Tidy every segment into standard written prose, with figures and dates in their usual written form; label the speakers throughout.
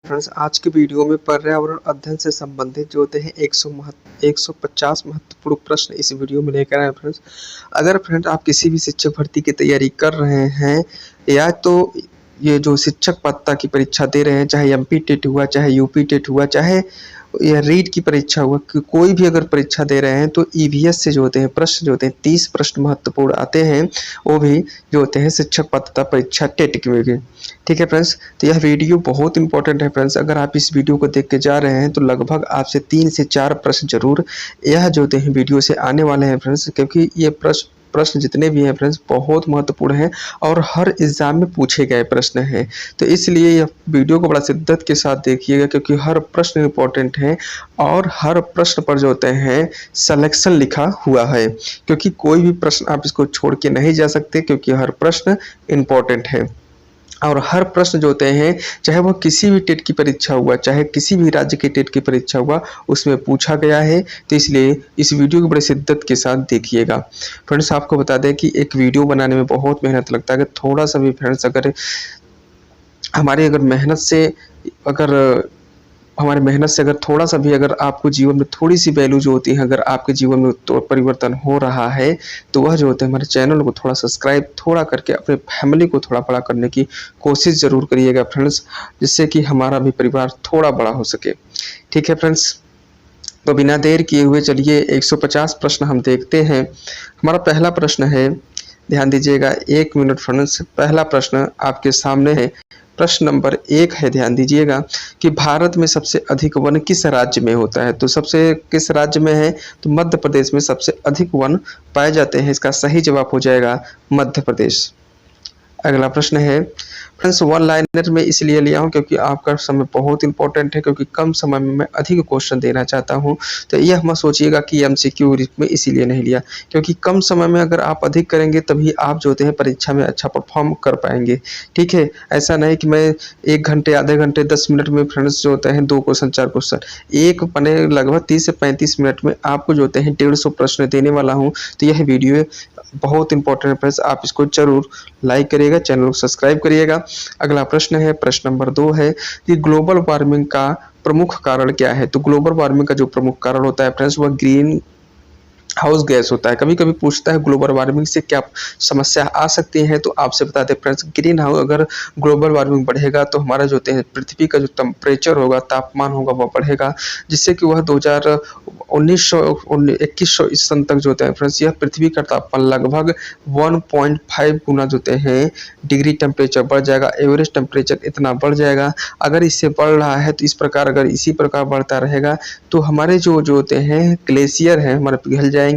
Speaker 1: Friends, आज के video में पर्यावरण अध्ययन से संबंधित जो होते हैं 150 महत्वपूर्ण प्रश्न इस वीडियो में लेकर आए फ्रेंड्स। अगर फ्रेंड आप किसी भी शिक्षक भर्ती की तैयारी कर रहे हैं या तो ये जो शिक्षक पात्रता की परीक्षा दे रहे हैं, चाहे एमपी टेट हुआ, चाहे यूपी टेट हुआ, चाहे या रीट की परीक्षा हुआ, कोई भी अगर परीक्षा दे रहे हैं तो ईवीएस से जो होते हैं प्रश्न जो होते हैं 30 प्रश्न महत्वपूर्ण आते हैं, वो भी जो होते हैं शिक्षक पात्रता परीक्षा टेट की में भी। ठीक है फ्रेंड्स, तो यह वीडियो बहुत इंपॉर्टेंट है फ्रेंड्स। अगर आप इस वीडियो को देख के जा रहे हैं तो लगभग आपसे 3 से 4 प्रश्न जरूर यह जो होते हैं वीडियो से आने वाले हैं फ्रेंड्स, क्योंकि ये प्रश्न जितने भी हैं फ्रेंड्स बहुत महत्वपूर्ण हैं और हर एग्जाम में पूछे गए प्रश्न हैं। तो इसलिए यह वीडियो को बड़ा शिद्दत के साथ देखिएगा, क्योंकि हर प्रश्न इंपॉर्टेंट है और हर प्रश्न पर जो होते हैं सिलेक्शन लिखा हुआ है, क्योंकि कोई भी प्रश्न आप इसको छोड़ के नहीं जा सकते, क्योंकि हर प्रश्न इंपॉर्टेंट है। और हर प्रश्न जो होते हैं, चाहे वो किसी भी टेट की परीक्षा हुआ, चाहे किसी भी राज्य के टेट की परीक्षा हुआ, उसमें पूछा गया है। तो इसलिए इस वीडियो को बड़े शिद्दत के साथ देखिएगा फ्रेंड्स। आपको बता दें कि एक वीडियो बनाने में बहुत मेहनत लगता है। अगर थोड़ा सा भी फ्रेंड्स अगर हमारी मेहनत से अगर थोड़ा सा भी अगर आपको जीवन में थोड़ी सी वैल्यू जो होती है, अगर आपके जीवन में तो परिवर्तन हो रहा है, तो वह जो होते हैं हमारे चैनल को थोड़ा सब्सक्राइब थोड़ा करके अपने फैमिली को थोड़ा बड़ा करने की कोशिश ज़रूर करिएगा फ्रेंड्स, जिससे कि हमारा भी परिवार थोड़ा बड़ा हो सके। ठीक है फ्रेंड्स, तो बिना देर किए हुए चलिए 150 प्रश्न हम देखते हैं। हमारा पहला प्रश्न है, ध्यान दीजिएगा, 1 मिनट फ्रेंड्स। पहला प्रश्न आपके सामने है। प्रश्न नंबर 1 है, ध्यान दीजिएगा, कि भारत में सबसे अधिक वन किस राज्य में होता है? तो सबसे किस राज्य में है? तो मध्य प्रदेश में सबसे अधिक वन पाए जाते हैं। इसका सही जवाब हो जाएगा मध्य प्रदेश। अगला प्रश्न है फ्रेंड्स, वन लाइनर में इसलिए लिया हूँ क्योंकि आपका समय बहुत इंपॉर्टेंट है, क्योंकि कम समय में मैं अधिक क्वेश्चन देना चाहता हूँ। तो यह मत सोचिएगा कि एमसीक्यू में इसीलिए नहीं लिया, क्योंकि कम समय में अगर आप अधिक करेंगे तभी आप जो होते हैं परीक्षा में अच्छा परफॉर्म कर पाएंगे। ठीक है, ऐसा नहीं कि मैं 1 घंटे, आधे घंटे, 10 मिनट में फ्रेंड्स जो होते हैं 2 क्वेश्चन 4 क्वेश्चन, एक बने लगभग 30 से 35 मिनट में आपको जो होते हैं 150 प्रश्न देने वाला हूँ। तो यह वीडियो बहुत इंपॉर्टेंट है फ्रेंड्स, आप इसको जरूर लाइक करिएगा, चैनल को सब्सक्राइब करिएगा। अगला प्रश्न है, प्रश्न नंबर 2 है कि ग्लोबल वार्मिंग का प्रमुख कारण क्या है? तो ग्लोबल वार्मिंग का जो प्रमुख कारण होता है फ्रेंड्स, वह ग्रीन हाउस गैस होता है। कभी कभी पूछता है ग्लोबल वार्मिंग से क्या समस्या आ सकती है, तो आपसे बता दें फ्रेंड्स, ग्रीन हाउस अगर ग्लोबल वार्मिंग बढ़ेगा तो हमारा जो होते हैं पृथ्वी का जो टेम्परेचर होगा, तापमान होगा, वह बढ़ेगा, जिससे कि वह 2100 इस सन तक जो होते हैं फ्रेंड्स, यह पृथ्वी का तापमान लगभग 1.5 गुना जो होते हैं डिग्री टेम्परेचर बढ़ जाएगा। एवरेज टेम्परेचर इतना बढ़ जाएगा। अगर इससे बढ़ रहा है तो इस प्रकार अगर इसी प्रकार बढ़ता रहेगा तो हमारे जो होते हैं ग्लेशियर हैं हमारे पिघल जाएंगे।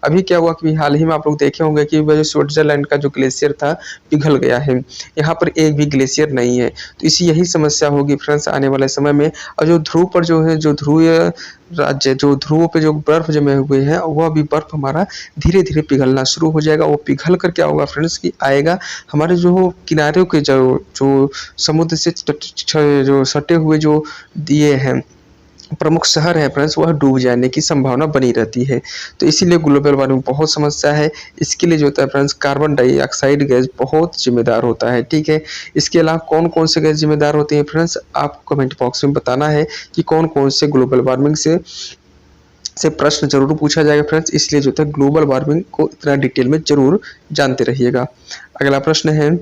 Speaker 1: अभी क्या हुआ कि हाल ही में आप लोग देखे होंगे कि वह जो स्विट्जरलैंड का जो ग्लेशियर था पिघल गया है, यहाँ पर एक भी ग्लेशियर नहीं है। तो इसी यही समस्या होगी फ्रेंड्स आने वाले समय में। और जो ध्रुव पर जो है, जो ध्रुवीय राज्य, जो ध्रुवों पे जो बर्फ जमे हुए हैं, वह भी बर्फ हमारा धीरे धीरे पिघलना शुरू हो जाएगा। वो पिघल कर क्या होगा फ्रेंड्स कि आएगा हमारे जो किनारों के जो समुद्र से जो सटे हुए जो दिए हैं प्रमुख शहर है फ्रेंड्स, वह डूब जाने की संभावना बनी रहती है। तो इसीलिए ग्लोबल वार्मिंग बहुत समस्या है। इसके लिए जो होता है फ्रेंड्स, कार्बन डाइऑक्साइड गैस बहुत जिम्मेदार होता है। ठीक है, इसके अलावा कौन कौन से गैस जिम्मेदार होती है फ्रेंड्स, आपको कमेंट बॉक्स में बताना है कि कौन कौन से ग्लोबल वार्मिंग से प्रश्न जरूर पूछा जाएगा फ्रेंड्स। इसलिए जो होता है ग्लोबल वार्मिंग को इतना डिटेल में जरूर जानते रहिएगा। अगला प्रश्न है,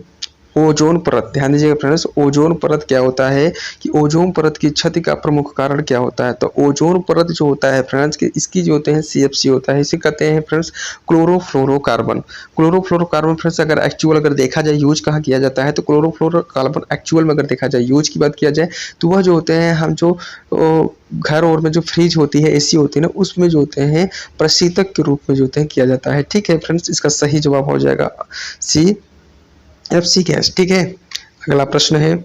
Speaker 1: ओजोन परत। ध्यान दीजिएगा फ्रेंड्स, ओजोन परत क्या होता है कि ओजोन परत की क्षति का प्रमुख कारण क्या होता है? तो ओजोन परत जो होता है फ्रेंड्स कि इसकी जो होते हैं सीएफसी होता है, इसे कहते हैं फ्रेंड्स क्लोरोफ्लोरोकार्बन। क्लोरोफ्लोरोकार्बन फ्रेंड्स अगर एक्चुअल अगर देखा जाए यूज कहाँ किया जाता है, तो क्लोरोफ्लोरोकार्बन एक्चुअल में अगर देखा जाए यूज की बात किया जाए तो वह जो होते हैं हम जो घर और में जो फ्रिज होती है, एसी होती है ना, उसमें जो होते हैं प्रशीतक के रूप में जो होते हैं किया जाता है। ठीक है फ्रेंड्स, इसका सही जवाब हो जाएगा CFC गैस। ठीक है, अगला प्रश्न है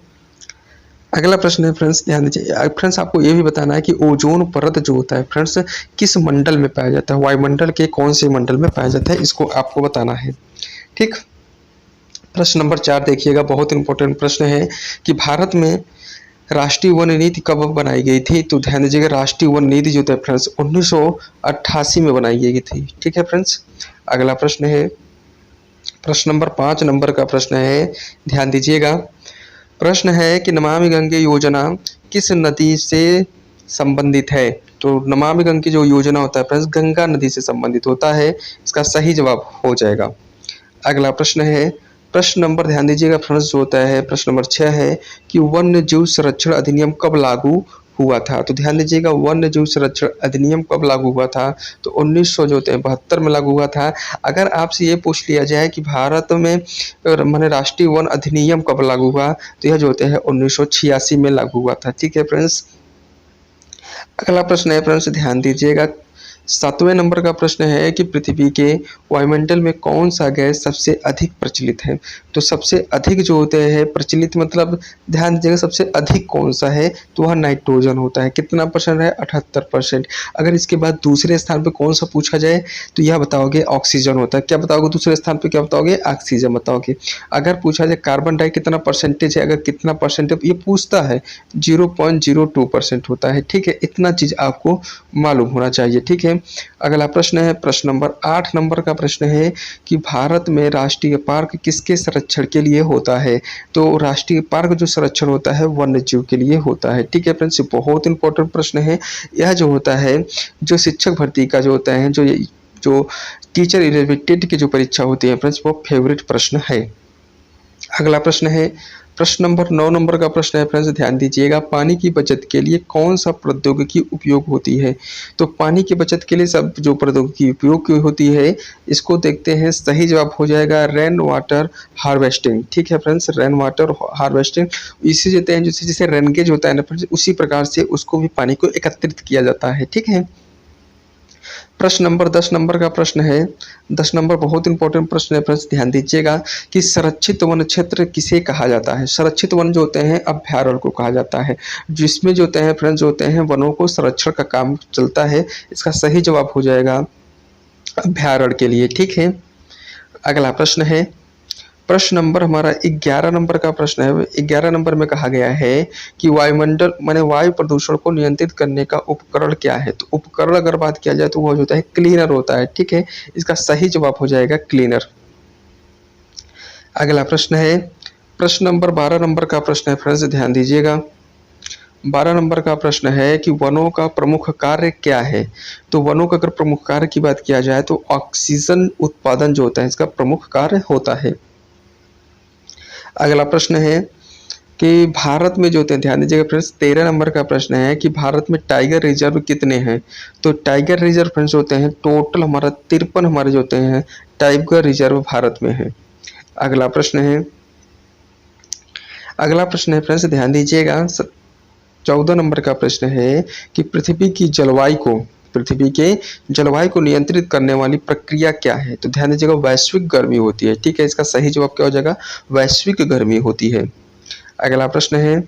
Speaker 1: फ्रेंड्स, ध्यान दीजिए फ्रेंड्स, आपको ये भी बताना है कि ओजोन परत जो होता है फ्रेंड्स किस मंडल में पाया जाता है, वायुमंडल के कौन से मंडल में पाया जाता है, इसको आपको बताना है। ठीक, प्रश्न नंबर 4 देखिएगा, बहुत इंपॉर्टेंट प्रश्न है कि भारत में राष्ट्रीय वन नीति कब बनाई गई थी? तो ध्यान दीजिएगा, राष्ट्रीय वन नीति जो है फ्रेंड्स 1988 में बनाई गई थी। ठीक है फ्रेंड्स, अगला प्रश्न है, प्रश्न नंबर 5 नंबर का प्रश्न है, ध्यान दीजिएगा, प्रश्न है कि नमामि गंगे योजना किस नदी से संबंधित है? तो नमामि गंगे जो योजना होता है फ्रेंड्स गंगा नदी से संबंधित होता है। इसका सही जवाब हो जाएगा। अगला प्रश्न है, प्रश्न नंबर ध्यान दीजिएगा फ्रेंड्स जो होता है प्रश्न नंबर 6 है कि वन्य जीव संरक्षण अधिनियम कब लागू हुआ था? तो ध्यान दीजिएगा वन्य जीव संरक्षण अधिनियम कब लागू हुआ था? तो 1972 में लागू हुआ था। अगर आपसे ये पूछ लिया जाए कि भारत में माने राष्ट्रीय वन अधिनियम कब लागू हुआ, तो यह जो होते हैं 1986 में लागू हुआ था। ठीक है फ्रेंड्स। अगला प्रश्न है फ्रेंड्स ध्यान दीजिएगा, 7वें नंबर का प्रश्न है कि पृथ्वी के वायुमंडल में कौन सा गैस सबसे अधिक प्रचलित है? तो सबसे अधिक जो होते हैं प्रचलित मतलब ध्यान दीजिएगा सबसे अधिक कौन सा है? तो वह नाइट्रोजन होता है। कितना परसेंट है? 78%। अगर इसके बाद दूसरे स्थान पर कौन सा पूछा जाए तो यह बताओगे ऑक्सीजन होता है। क्या बताओगे दूसरे स्थान पर? क्या बताओगे? ऑक्सीजन बताओगे। अगर पूछा जाए कार्बन डाई कितना परसेंटेज है, अगर कितना परसेंटेज ये पूछता है 0.02% होता है। ठीक है, इतना चीज आपको मालूम होना चाहिए। ठीक है। अगला प्रश्न है प्रश्न नंबर 8 नंबर का प्रश्न है कि भारत में राष्ट्रीय पार्क किसके संरक्षण के लिए होता है? तो राष्ट्रीय पार्क जो संरक्षण होता है वन्य जीव के लिए होता है। ठीक है फ्रेंड्स, बहुत इंपॉर्टेंट प्रश्न है। यह जो होता है जो शिक्षक भर्ती का जो होता है जो टीचर रिलेटेड की जो परीक्षा होती है फ्रेंड्स वो फेवरेट प्रश्न है। अगला प्रश्न है प्रश्न नंबर 9 नंबर का प्रश्न है फ्रेंड्स ध्यान दीजिएगा, पानी की बचत के लिए कौन सा प्रौद्योगिकी उपयोग होती है? तो पानी की बचत के लिए सब जो प्रौद्योगिकी उपयोग होती है इसको देखते हैं। सही जवाब हो जाएगा रेन वाटर हार्वेस्टिंग। ठीक है फ्रेंड्स, रेन वाटर हार्वेस्टिंग इसी देते हैं जैसे रेनगेज होता है ना फ्रेंड्स, उसी प्रकार से उसको भी पानी को एकत्रित किया जाता है। ठीक है। प्रश्न नंबर 10 नंबर का प्रश्न है, 10 नंबर बहुत इंपॉर्टेंट प्रश्न है फ्रेंड्स ध्यान दीजिएगा कि संरक्षित वन क्षेत्र किसे कहा जाता है? संरक्षित वन जो होते हैं अभ्यारण्य को कहा जाता है, जिसमें जो होते हैं फ्रेंड्स जो होते हैं वनों को संरक्षण का काम चलता है। इसका सही जवाब हो जाएगा अभ्यारण्य के लिए। ठीक है। अगला प्रश्न है प्रश्न नंबर हमारा 11 नंबर का प्रश्न है। 11 नंबर में कहा गया है कि वायुमंडल माने वायु प्रदूषण को नियंत्रित करने का उपकरण क्या है? तो उपकरण अगर बात किया जाए तो वो होता है क्लीनर होता है। ठीक है, इसका सही जवाब हो जाएगा क्लीनर। अगला प्रश्न है प्रश्न नंबर 12 नंबर का प्रश्न है फ्रेंड्स ध्यान दीजिएगा। 12 नंबर का प्रश्न है कि वनों का प्रमुख कार्य क्या है? तो वनों का अगर प्रमुख कार्य की बात किया जाए तो ऑक्सीजन उत्पादन जो होता है इसका प्रमुख कार्य होता है। अगला प्रश्न है कि भारत में जो होते हैं ध्यान दीजिएगा फ्रेंड्स 13 नंबर का प्रश्न है कि भारत में टाइगर रिजर्व कितने हैं? तो टाइगर रिजर्व फ्रेंड्स होते हैं टोटल हमारा 53 हमारे जो होते हैं टाइगर रिजर्व भारत में है। अगला प्रश्न है फ्रेंड्स ध्यान दीजिएगा 14 नंबर का प्रश्न है कि पृथ्वी के जलवायु को नियंत्रित करने वाली प्रक्रिया क्या है? तो ध्यान दीजिएगा वैश्विक गर्मी होती है। ठीक है, इसका सही जवाब क्या हो जाएगा? वैश्विक गर्मी होती है। अगला प्रश्न है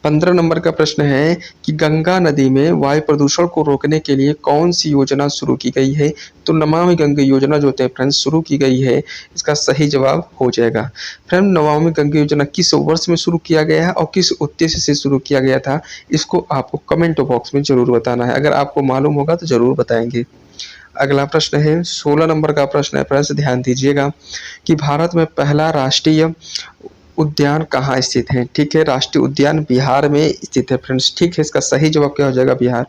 Speaker 1: 15 नंबर का प्रश्न है कि गंगा नदी में वायु प्रदूषण को रोकने के लिए कौन सी योजना शुरू की गई है? तो नमामि गंगे योजना जो होते हैं फ्रेंड्स शुरू की गई है। इसका सही जवाब हो जाएगा। फ्रेंड नमामि गंगे योजना किस वर्ष में शुरू किया गया है और किस उद्देश्य से शुरू किया गया था, इसको आपको कमेंट बॉक्स में जरूर बताना है। अगर आपको मालूम होगा तो जरूर बताएंगे। अगला प्रश्न है 16 नंबर का प्रश्न है फ्रेंड्स ध्यान दीजिएगा कि भारत में पहला राष्ट्रीय उद्यान कहाँ स्थित है? ठीक है, राष्ट्रीय उद्यान बिहार में स्थित है फ्रेंड्स। ठीक है, इसका सही जवाब क्या हो जाएगा? बिहार।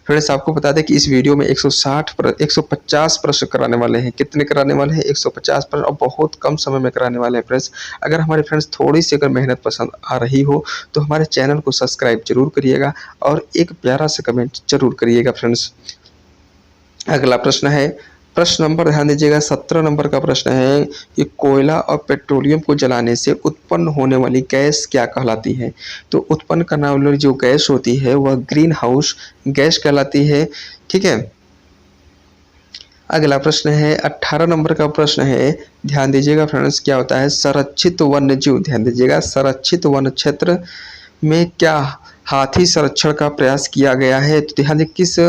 Speaker 1: फ्रेंड्स आपको बता दें कि इस वीडियो में 150 प्रश्न कराने वाले हैं। कितने कराने वाले हैं? 150 प्रश्न, और बहुत कम समय में कराने वाले हैं फ्रेंड्स। अगर हमारे फ्रेंड्स थोड़ी सी अगर मेहनत पसंद आ रही हो तो हमारे चैनल को सब्सक्राइब जरूर करिएगा और एक प्यारा सा कमेंट जरूर करिएगा फ्रेंड्स। अगला प्रश्न है प्रश्न नंबर ध्यान दीजिएगा 17 नंबर का प्रश्न है कि कोयला और पेट्रोलियम को जलाने से उत्पन्न होने वाली गैस क्या कहलाती है? तो उत्पन्न करने वाली जो गैस होती है वह ग्रीन हाउस गैस कहलाती है। ठीक है। अगला प्रश्न है 18 नंबर का प्रश्न है ध्यान दीजिएगा फ्रेंड्स क्या होता है संरक्षित वन्य जीव। ध्यान दीजिएगा संरक्षित वन क्षेत्र में क्या हाथी संरक्षण का प्रयास किया गया है? तो ध्यान दीजिए किस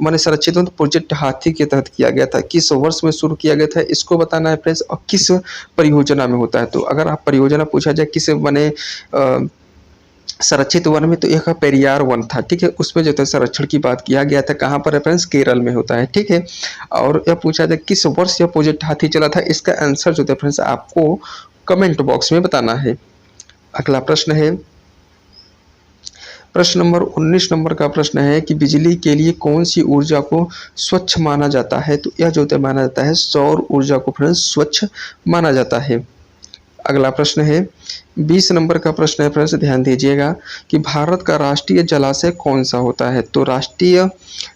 Speaker 1: माने संरक्षित वन प्रोजेक्ट हाथी के तहत किया गया था, किस वर्ष में शुरू किया गया था, इसको बताना है फ्रेंड्स, और किस परियोजना में होता है। तो अगर आप परियोजना पूछा जाए किस माने संरक्षित वन में, तो एक पेरियार वन था। ठीक है, उसमें जो है संरक्षण की बात किया गया था। कहाँ पर है फ्रेंड्स? केरल में होता है। ठीक है, और यह पूछा जाए किस वर्ष यह प्रोजेक्ट हाथी चला था, इसका आंसर जो है फ्रेंड्स आपको कमेंट बॉक्स में बताना है। अगला प्रश्न है, प्रश्न नंबर 19 नंबर का प्रश्न है कि बिजली के लिए कौन सी ऊर्जा को स्वच्छ माना जाता है? तो यह जो होता है माना जाता है सौर ऊर्जा को फ्रेंड्स स्वच्छ माना जाता है। अगला प्रश्न है 20 नंबर का प्रश्न है फ्रेंड्स, ध्यान दीजिएगा कि भारत का राष्ट्रीय जलाशय कौन सा होता है? तो राष्ट्रीय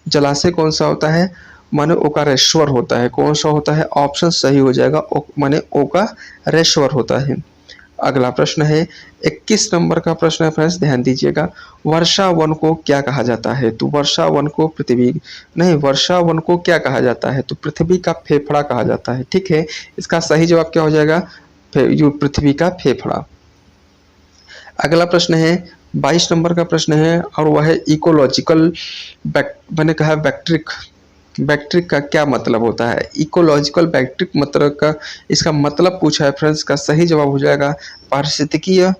Speaker 1: जलाशय कौन सा होता है? माने ओकारेश्वर होता है। कौन सा होता है? ऑप्शन सही हो जाएगा, माने ओकारेश्वर होता है। अगला प्रश्न है 21 नंबर का प्रश्न है फ्रेंड्स, ध्यान दीजिएगा, वर्षा वन को क्या कहा जाता है? तो वर्षा वन को पृथ्वी नहीं, वर्षा वन को क्या कहा जाता है? तो पृथ्वी का फेफड़ा कहा जाता है। ठीक है, इसका सही जवाब क्या हो जाएगा? पृथ्वी का फेफड़ा। अगला प्रश्न है 22 नंबर का प्रश्न है और वह है इकोलॉजिकल मैंने कहा बैक्ट्रिक बैक्ट्रिक का क्या मतलब होता है? इकोलॉजिकल बैक्ट्रिक मतलब का इसका मतलब पूछा है फ्रेंड्स, का सही जवाब हो जाएगा पारिस्थितिकीय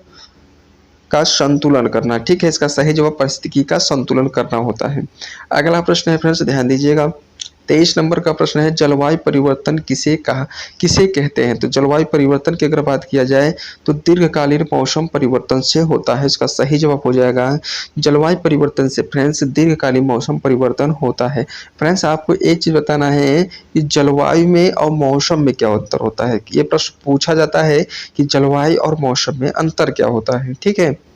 Speaker 1: का संतुलन करना। ठीक है, इसका सही जवाब पारिस्थितिकी का संतुलन करना होता है। अगला प्रश्न है फ्रेंड्स, ध्यान दीजिएगा 23 नंबर का प्रश्न है, जलवायु परिवर्तन किसे कहते हैं? तो जलवायु परिवर्तन की अगर बात किया जाए तो दीर्घकालीन मौसम परिवर्तन से होता है। इसका सही जवाब हो जाएगा जलवायु परिवर्तन से फ्रेंड्स दीर्घकालीन मौसम परिवर्तन होता है। फ्रेंड्स आपको एक चीज बताना है कि जलवायु में और मौसम में क्या अंतर होता है। ये प्रश्न पूछा जाता है कि जलवायु और मौसम में अंतर क्या होता है। ठीक है,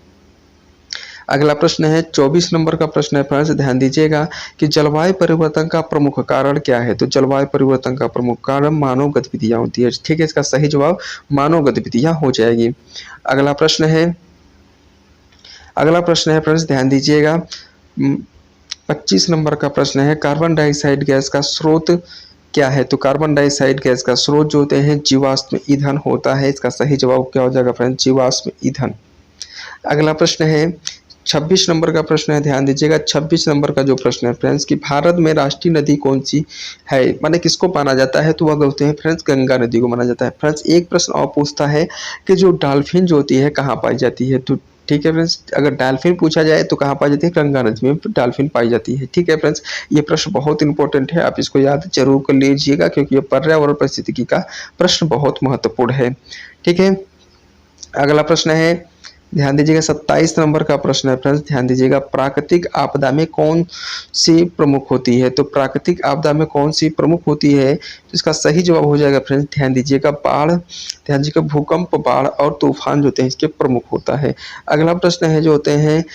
Speaker 1: अगला प्रश्न है 24 नंबर का प्रश्न है फ्रेंड्स, ध्यान दीजिएगा कि जलवायु परिवर्तन का प्रमुख कारण क्या है? तो जलवायु परिवर्तन का प्रमुख कारण मानव गतिविधियां होती है। ठीक है, इसका सही जवाब मानव गतिविधियां हो जाएगी। अगला प्रश्न है फ्रेंड्स, ध्यान दीजिएगा 25 नंबर का प्रश्न है, कार्बन डाइऑक्साइड गैस का स्रोत क्या है? तो कार्बन डाइऑक्साइड गैस का स्रोत जो होते हैं जीवाश्म ईंधन होता है। इसका सही जवाब क्या हो जाएगा फ्रेंड्स? जीवाश्म ईंधन। अगला प्रश्न है 26 नंबर का प्रश्न है, ध्यान दीजिएगा 26 नंबर का जो प्रश्न है फ्रेंड्स कि भारत में राष्ट्रीय नदी कौन सी है? माने किसको माना जाता है? तो वह बोलते हैं फ्रेंड्स गंगा नदी को माना जाता है। फ्रेंड्स एक प्रश्न और पूछता है कि जो डॉल्फिन जो होती है कहाँ पाई जाती है? तो ठीक है फ्रेंड्स, अगर डॉल्फिन पूछा जाए तो कहाँ पाई जाती है? गंगा नदी में डॉल्फिन पाई जाती है। ठीक है फ्रेंड्स, ये प्रश्न बहुत इंपॉर्टेंट है, आप इसको याद जरूर कर लीजिएगा क्योंकि ये पर्यावरण परिस्थितिकी का प्रश्न बहुत महत्वपूर्ण है। ठीक है, अगला प्रश्न है, ध्यान दीजिएगा 27 नंबर का प्रश्न है फ्रेंड्स, ध्यान दीजिएगा प्राकृतिक आपदा में कौन सी प्रमुख होती है? तो प्राकृतिक आपदा में कौन सी प्रमुख होती है? तो इसका सही जवाब हो जाएगा फ्रेंड्स, ध्यान दीजिएगा बाढ़, ध्यान दीजिएगा भूकंप, बाढ़ और तूफान जो होते हैं इसके प्रमुख होता है। अगला प्रश्न है जो होते हैं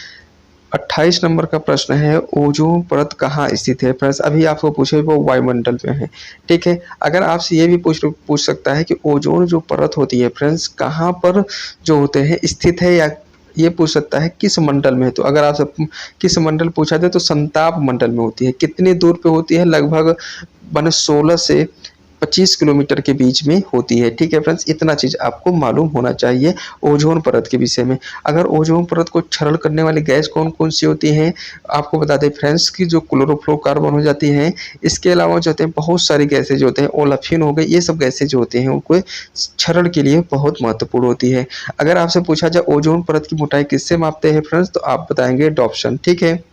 Speaker 1: 28 नंबर का प्रश्न है, ओजोन परत कहाँ स्थित है? फ्रेंड्स अभी आपको पूछे वो वायुमंडल में है। ठीक है, अगर आपसे ये भी पूछ सकता है कि ओजोन जो परत होती है फ्रेंड्स कहाँ पर जो होते हैं स्थित है, या ये पूछ सकता है किस मंडल में है। तो अगर आपसे किस मंडल पूछा जाए तो संताप मंडल में होती है। कितनी दूर पे होती है? लगभग 16 से 25 किलोमीटर के बीच में होती है। ठीक है फ्रेंड्स, इतना चीज आपको मालूम होना चाहिए ओजोन परत के विषय में। अगर ओजोन परत को क्षरण करने वाली गैस कौन कौन सी होती हैं आपको बता दें फ्रेंड्स की जो क्लोरोफ्लोरोकार्बन हो जाती हैं। इसके अलावा जो होते हैं बहुत सारी गैसें जो होते हैं ओलेफिन हो गए, ये सब गैसें जो होते हैं उनको क्षरण के लिए बहुत महत्वपूर्ण होती है। अगर आपसे पूछा जाए ओजोन परत की मोटाई किससे मापते हैं फ्रेंड्स, तो आप बताएंगे डॉप्सन। ठीक है,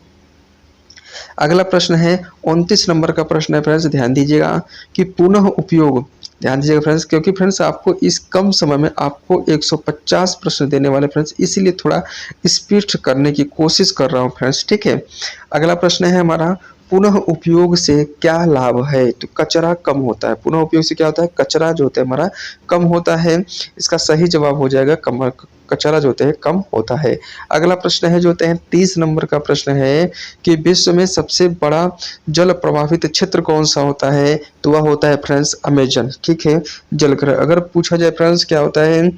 Speaker 1: अगला प्रश्न है 29 नंबर का प्रश्न है फ्रेंड्स, ध्यान दीजिएगा कि पुनः उपयोग, ध्यान दीजिएगा फ्रेंड्स क्योंकि फ्रेंड्स आपको इस कम समय में आपको 150 प्रश्न देने वाले फ्रेंड्स, इसीलिए थोड़ा स्पीड करने की कोशिश कर रहा हूं फ्रेंड्स। ठीक है, अगला प्रश्न है हमारा पुनः उपयोग से क्या लाभ है? तो कचरा कम होता है। पुनः उपयोग से क्या होता है? कचरा जो होता है हमारा कम होता है। इसका सही जवाब हो जाएगा कचरा जो होता है कम होता है। अगला प्रश्न है जो होते हैं 30 नंबर का प्रश्न है कि विश्व में सबसे बड़ा जल प्रभावित क्षेत्र कौन सा होता है? तो वह होता है फ्रेंड्स अमेजन। ठीक है, जलग्रह अगर पूछा जाए फ्रेंड्स क्या होता है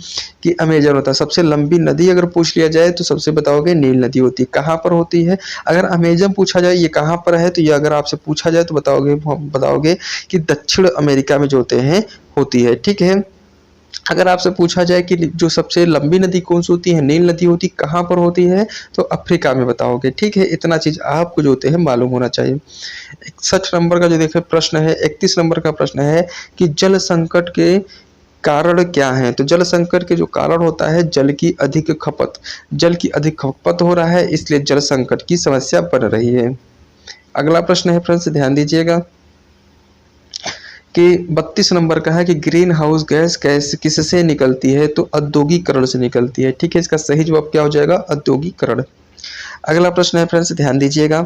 Speaker 1: कि अमेजन होता है। सबसे लंबी नदी अगर पूछ लिया जाए तो सबसे बताओगे नील नदी होती है। कहाँ पर होती है? अगर अमेजन पूछा जाए ये कहाँ पर है, तो ये अगर आपसे पूछा जाए तो बताओगे कि दक्षिण अमेरिका में जो होते हैं होती है। ठीक है, अगर आपसे पूछा जाए कि जो सबसे लंबी नदी कौन सी होती है, नील नदी होती कहाँ पर होती है, तो अफ्रीका में बताओगे। ठीक है, इतना चीज आपको जो होते हैं मालूम होना चाहिए। 61 नंबर का जो देखे प्रश्न है, 31 नंबर का प्रश्न है कि जल संकट के कारण क्या है? तो जल संकट के जो कारण होता है जल की अधिक खपत हो रहा है, इसलिए जल संकट की समस्या बन रही है। अगला प्रश्न है फ्रेंड्स, ध्यान दीजिएगा कि 32 नंबर का है कि ग्रीन हाउस गैस कैसे किससे निकलती है, तो औद्योगिकरण से निकलती है। ठीक है, इसका सही जवाब क्या हो जाएगा, औद्योगिकरण। अगला प्रश्न है फ्रेंड्स, ध्यान दीजिएगा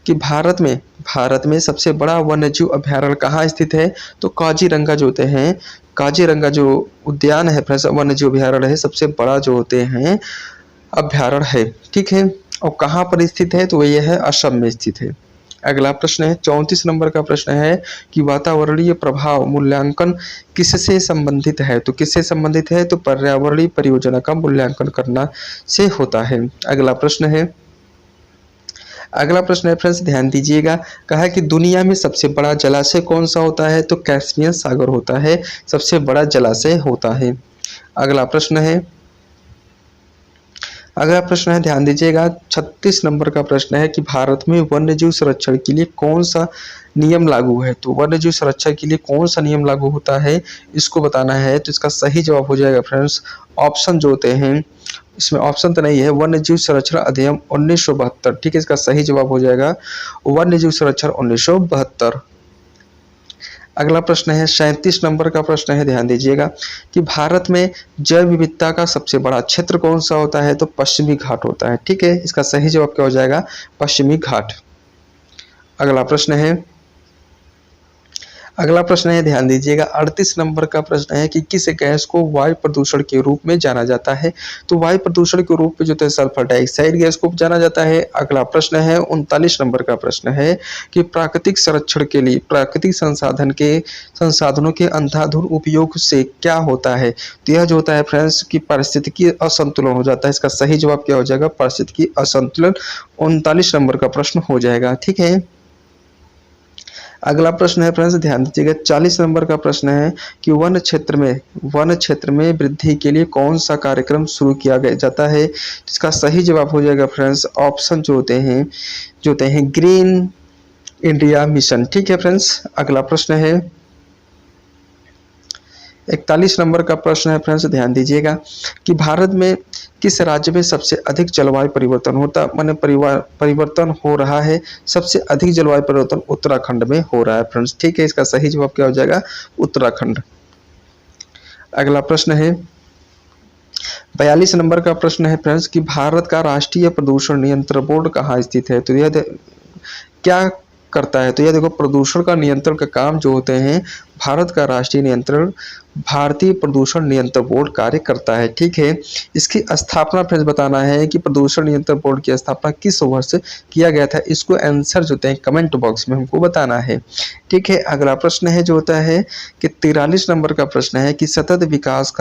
Speaker 1: कि भारत में सबसे बड़ा वन्यजीव अभयारण्य कहाँ स्थित है, तो काजीरंगा जो होते हैं, काजीरंगा जो उद्यान है फ्रेंड्स, वन्यजीव अभयारण्य है, सबसे बड़ा जो होते हैं अभयारण्य है। ठीक है, और कहाँ पर स्थित है, तो यह है असम में स्थित है। अगला प्रश्न है 34 नंबर का प्रश्न है कि वातावरणीय प्रभाव मूल्यांकन किससे संबंधित है, तो किससे संबंधित है, तो पर्यावरणीय परियोजना का मूल्यांकन करना से होता है। अगला प्रश्न है फ्रेंड्स, ध्यान दीजिएगा, कहा कि दुनिया में सबसे बड़ा जलाशय कौन सा होता है, तो कैस्पियन सागर होता है, सबसे बड़ा जलाशय होता है। अगला प्रश्न है ध्यान दीजिएगा 36 नंबर का प्रश्न है कि भारत में वन्यजीव संरक्षण के लिए कौन सा नियम लागू है, तो वन्यजीव संरक्षण के लिए कौन सा नियम लागू होता है, इसको बताना है। तो इसका सही जवाब हो जाएगा फ्रेंड्स, ऑप्शन जो होते हैं, इसमें ऑप्शन तो नहीं है, वन्यजीव संरक्षण अधिनियम 1972। ठीक है, इसका सही जवाब हो जाएगा वन्यजीव संरक्षण 1972। अगला प्रश्न है 37 नंबर का प्रश्न है, ध्यान दीजिएगा कि भारत में जैव विविधता का सबसे बड़ा क्षेत्र कौन सा होता है, तो पश्चिमी घाट होता है। ठीक है, इसका सही जवाब क्या हो जाएगा, पश्चिमी घाट। अगला प्रश्न है ध्यान दीजिएगा 38 नंबर का प्रश्न है कि किस गैस को वायु प्रदूषण के रूप में जाना जाता है, तो वायु प्रदूषण के रूप में जो है सल्फर डाइऑक्साइड गैस को जाना जाता है। अगला प्रश्न है 39 नंबर का प्रश्न है कि प्राकृतिक संरक्षण के लिए प्राकृतिक संसाधनों के अंधाधुंध उपयोग से क्या होता है, तो यह जो होता है फ्रेंड्स कि पारिस्थितिकी असंतुलन हो जाता है। इसका सही जवाब क्या हो जाएगा, पारिस्थितिकी असंतुलन। 39 नंबर का प्रश्न हो जाएगा। ठीक है, अगला प्रश्न है फ्रेंड्स, ध्यान दीजिएगा 40 नंबर का प्रश्न है कि वन क्षेत्र में वृद्धि के लिए कौन सा कार्यक्रम शुरू किया जाता है। इसका सही जवाब हो जाएगा फ्रेंड्स, ऑप्शन जो होते हैं ग्रीन इंडिया मिशन। ठीक है फ्रेंड्स, अगला प्रश्न है 41 नंबर का प्रश्न है फ्रेंड्स, ध्यान दीजिएगा कि भारत में किस राज्य में सबसे अधिक जलवायु परिवर्तन हो रहा है, सबसे अधिक जलवायु परिवर्तन उत्तराखंड में हो रहा है फ्रेंड्स। ठीक है, इसका सही जवाब क्या हो जाएगा, उत्तराखंड। अगला प्रश्न है 42 नंबर का प्रश्न है फ्रेंड्स कि भारत का राष्ट्रीय प्रदूषण नियंत्रण बोर्ड कहाँ स्थित है, तो यह क्या करता है, तो यह देखो प्रदूषण का नियंत्रण का काम जो होते हैं भारत का राष्ट्रीय नियंत्रण भारतीय प्रदूषण नियंत्रण बोर्ड कार्य करता है। ठीक है, इसकी स्थापना फ्रेंड्स बताना है कि प्रदूषण नियंत्रण बोर्ड की स्थापना किस वर्ष किया गया था, इसको आंसर जो होते हैं कमेंट बॉक्स में हमको बताना है। ठीक है, अगला प्रश्न है जो होता है कि 43 नंबर का प्रश्न है कि सतत विकास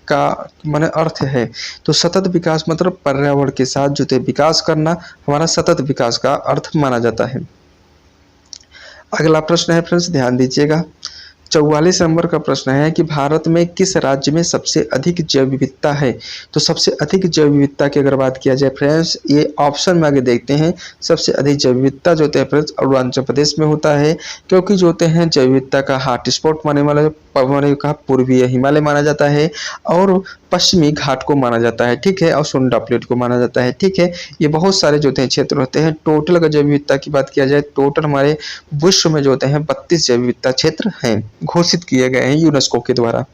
Speaker 1: का माने अर्थ है, तो सतत विकास मतलब पर्यावरण के साथ जो है विकास करना हमारा सतत विकास का अर्थ माना जाता है। अगला प्रश्न है फ्रेंड्स, ध्यान दीजिएगा 44 नंबर का प्रश्न है कि भारत में किस राज्य में सबसे अधिक जैव विविधता है, तो सबसे अधिक जैव विविधता की अगर बात किया जाए फ्रेंड्स, ये ऑप्शन में आगे देखते हैं, सबसे अधिक जैव विविधता जो होता है फ्रेंड्स अरुणाचल प्रदेश में होता है, क्योंकि जो होते हैं जैव विविधता का हॉट स्पॉट माने वाला का पूर्वीय हिमालय माना जाता है और पश्चिमी घाट को माना जाता है। ठीक है, और सुंडा प्लेट को माना जाता है। ठीक है, ये बहुत सारे जो होते हैं क्षेत्र होते हैं। टोटल अगर जैव विविधता की बात किया जाए, टोटल हमारे विश्व में जो होते हैं 32 जैव विविधता क्षेत्र हैं, घोषित किए गए हैं यूनेस्को के द्वारा।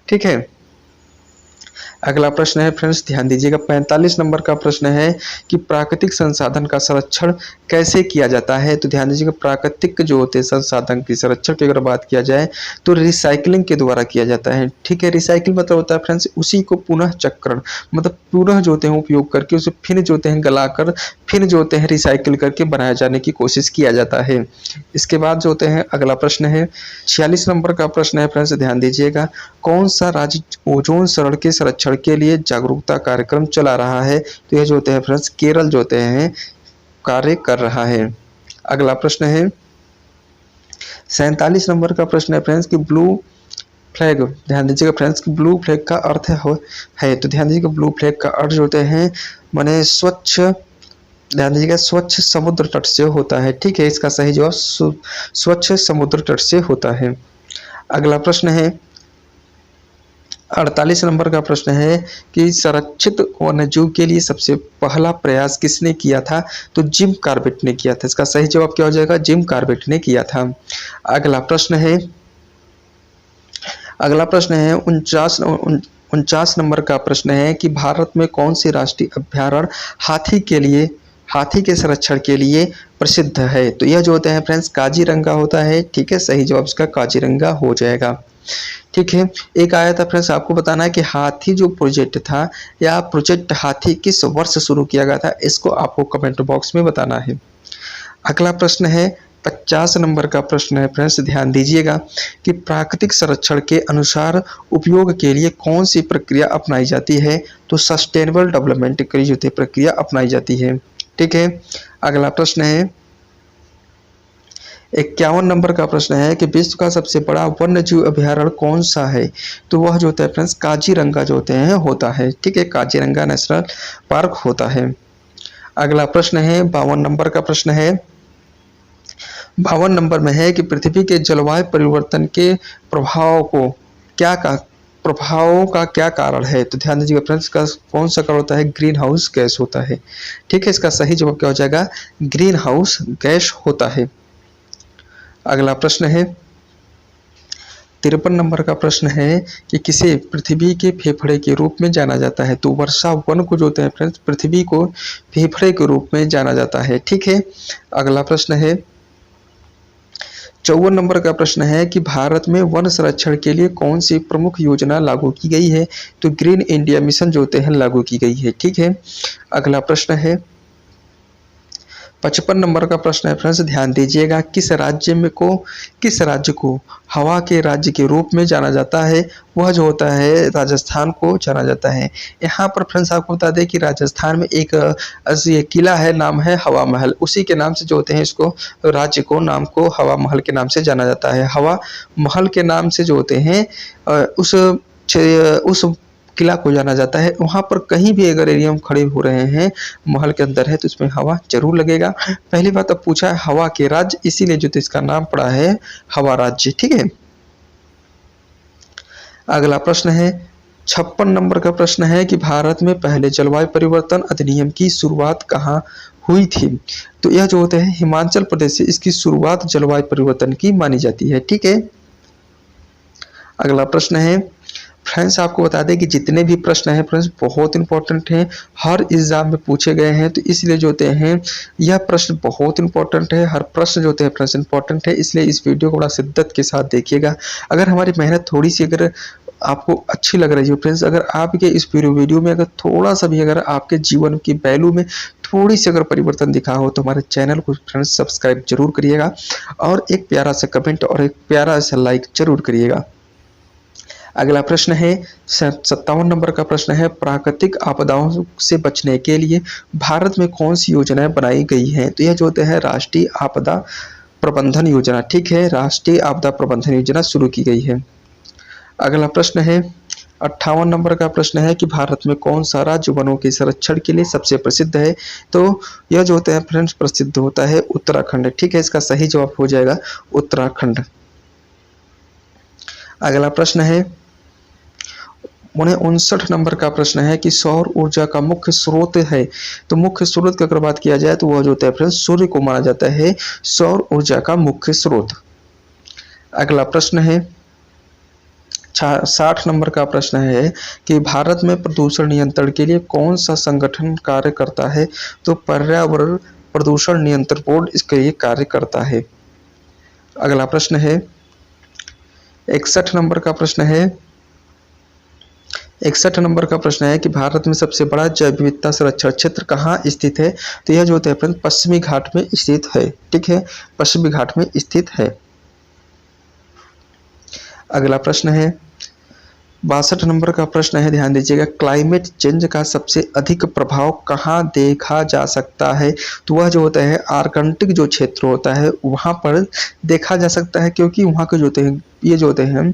Speaker 1: ठीक है, अगला प्रश्न है फ्रेंड्स, ध्यान दीजिएगा 45 नंबर का प्रश्न है कि प्राकृतिक संसाधन का संरक्षण कैसे किया जाता है, तो ध्यान दीजिएगा प्राकृतिक जो होते हैं संसाधन की संरक्षण की अगर बात किया जाए तो रिसाइकलिंग के द्वारा किया जाता है। ठीक है, रिसाइकलिंग मतलब होता है फ्रेंड्स उसी को पुनः चक्रण मतलब पुनः जो होते हैं उपयोग करके उसे फिर जो होते हैं गलाकर फिर जो होते हैं रिसाइकिल करके बनाया जाने की कोशिश किया जाता है। इसके बाद जो होते हैं अगला प्रश्न है 46 नंबर का प्रश्न है फ्रेंड्स, ध्यान दीजिएगा कौन सा राज्य ओजोन सरण के संरक्षण के लिए जागरूकता कार्यक्रम चला रहा है, तो यह जो होते हैं फ्रेंड्स केरल जो होते हैं कार्य कर रहा है। अगला प्रश्न है 47 नंबर का प्रश्न है फ्रेंड्स कि ब्लू फ्लैग, ध्यान दीजिएगा फ्रेंड्स कि ब्लू फ्लैग का अर्थ है तो ध्यान दीजिएगा ब्लू फ्लैग का अर्थ जो होते हैं माने स्वच्छ, ध्यान दीजिएगा स्वच्छ समुद्र तट से होता है। ठीक है, इसका सही जवाब स्वच्छ समुद्र तट से होता है। अगला प्रश्न है 48 नंबर का प्रश्न है कि संरक्षित वन्यजीव के लिए सबसे पहला प्रयास किसने किया था, तो जिम कॉर्बेट ने किया था। इसका सही जवाब क्या हो जाएगा, जिम कॉर्बेट ने किया था। अगला प्रश्न है अगला प्रश्न है 49 नंबर का प्रश्न है कि भारत में कौन सी राष्ट्रीय अभ्यारण्य हाथी के संरक्षण के लिए प्रसिद्ध है? तो यह जो होता है फ्रेंड्स काजीरंगा होता है। ठीक है, सही जवाब इसका काजीरंगा हो जाएगा। ठीक है, एक आया था फ्रेंड्स, आपको बताना है कि हाथी जो प्रोजेक्ट था या प्रोजेक्ट हाथी किस वर्ष शुरू किया गया था, इसको आपको कमेंट बॉक्स में बताना है। अगला प्रश्न है 50 नंबर का प्रश्न है फ्रेंड्स, ध्यान दीजिएगा कि प्राकृतिक संरक्षण के अनुसार उपयोग के लिए कौन सी प्रक्रिया अपनाई जाती है? तो सस्टेनेबल डेवलपमेंट की जो प्रक्रिया अपनाई जाती है। ठीक है, अगला प्रश्न है 51 नंबर का प्रश्न है कि विश्व का सबसे बड़ा वन्य जीव अभ्यारण्य कौन सा है? तो वह जो होता है फ्रेंड्स काजीरंगा जो होते हैं होता है। ठीक है, काजीरंगा नेशनल पार्क होता है। अगला प्रश्न है 52 नंबर का प्रश्न है, 52 नंबर में है कि पृथ्वी के जलवायु परिवर्तन के प्रभावों का क्या कारण है? तो ध्यान दीजिएगा फ्रेंड्स, का कौन सा कारण होता है? ग्रीन हाउस गैस होता है। ठीक है, इसका सही जवाब क्या हो जाएगा? ग्रीन हाउस गैस होता है। अगला प्रश्न है 53 नंबर का प्रश्न है कि किसे पृथ्वी के फेफड़े के रूप में जाना जाता है? तो वर्षा वन को जो होते हैं फ्रेंड्स पृथ्वी को फेफड़े के रूप में जाना जाता है। ठीक है, अगला प्रश्न है 54 नंबर का प्रश्न है कि भारत में वन संरक्षण के लिए कौन सी प्रमुख योजना लागू की गई है? तो ग्रीन इंडिया मिशन जो होते हैं लागू की गई है। ठीक है, अगला प्रश्न है 55 नंबर का प्रश्न है फ्रेंड्स, ध्यान दीजिएगा किस राज्य को हवा के राज्य के रूप में जाना जाता है? वह जो होता है राजस्थान को जाना जाता है। यहाँ पर फ्रेंड्स आपको बता दें कि राजस्थान में एक ये किला है, नाम है हवा महल, उसी के नाम से जो होते हैं इसको राज्य को नाम को हवा महल के नाम से जाना जाता है। हवा महल के नाम से जो होते हैं उस किला को जाना जाता है। वहाँ पर कहीं भी अगर एरिया में खड़े हो रहे हैं महल के अंदर है तो इसमें हवा जरूर लगेगा। पहली बात अब पूछा है हवा के राज्य, इसीलिए जो तो इसका नाम पड़ा है हवा राज्य। ठीक है, अगला प्रश्न है 56 नंबर का प्रश्न है कि भारत में पहले जलवायु परिवर्तन अधिनियम की शुरुआत कहाँ हुई थी? तो यह जो होते हैं हिमाचल प्रदेश से इसकी शुरुआत जलवायु परिवर्तन की मानी जाती है। ठीक है, अगला प्रश्न है फ्रेंड्स, आपको बता दें कि जितने भी प्रश्न हैं फ्रेंड्स बहुत इंपॉर्टेंट हैं, हर एग्जाम में पूछे गए हैं, तो इसलिए जो होते हैं यह प्रश्न बहुत इंपॉर्टेंट है। हर प्रश्न जो होते हैं प्रश्न इंपॉर्टेंट है, इसलिए इस वीडियो को बड़ा शिद्दत के साथ देखिएगा। अगर हमारी मेहनत थोड़ी सी अगर आपको अच्छी लग रही है फ्रेंड्स, अगर आपके इस वीडियो में अगर थोड़ा सा भी अगर आपके जीवन की वैल्यू में थोड़ी सी अगर परिवर्तन दिखा हो तो हमारे चैनल को फ्रेंड्स सब्सक्राइब जरूर करिएगा और एक प्यारा सा कमेंट और एक प्यारा सा लाइक जरूर करिएगा। अगला प्रश्न है 57 नंबर का प्रश्न है प्राकृतिक आपदाओं से बचने के लिए भारत में कौन सी योजनाएं बनाई गई हैं? तो यह जो होता है राष्ट्रीय आपदा प्रबंधन योजना। ठीक है, राष्ट्रीय आपदा प्रबंधन योजना शुरू की गई है। अगला प्रश्न है 58 नंबर का प्रश्न है कि भारत में कौन सा राज्य वनों के संरक्षण के लिए सबसे प्रसिद्ध है? तो यह जो होता है फ्रेंड्स प्रसिद्ध होता है उत्तराखंड। ठीक है, इसका सही जवाब हो जाएगा उत्तराखंड। अगला प्रश्न है 59 नंबर का प्रश्न है कि सौर ऊर्जा का मुख्य स्रोत है। तो मुख्य स्रोत की अगर बात किया जाए तो वह जो होता है फ्रेंड्स सूर्य को माना जाता है सौर ऊर्जा का मुख्य स्रोत। अगला प्रश्न है 60 नंबर का प्रश्न है कि भारत में प्रदूषण नियंत्रण के लिए कौन सा संगठन कार्य करता है? तो पर्यावरण प्रदूषण नियंत्रण बोर्ड इसके लिए कार्य करता है। अगला प्रश्न है 61 नंबर का प्रश्न है 61 नंबर का प्रश्न है कि भारत में सबसे बड़ा जैव विविधता संरक्षण क्षेत्र कहाँ स्थित है? तो यह जो होता है फ्रेंड्स पश्चिमी घाट में स्थित है। ठीक है, पश्चिमी घाट में स्थित है। अगला प्रश्न है 62 नंबर का प्रश्न है, ध्यान दीजिएगा क्लाइमेट चेंज का सबसे अधिक प्रभाव कहाँ देखा जा सकता है? तो वह जो होता है आर्कटिक जो क्षेत्र होता है वहाँ पर देखा जा सकता है, क्योंकि वहाँ के जो होते हैं ये जो होते हैं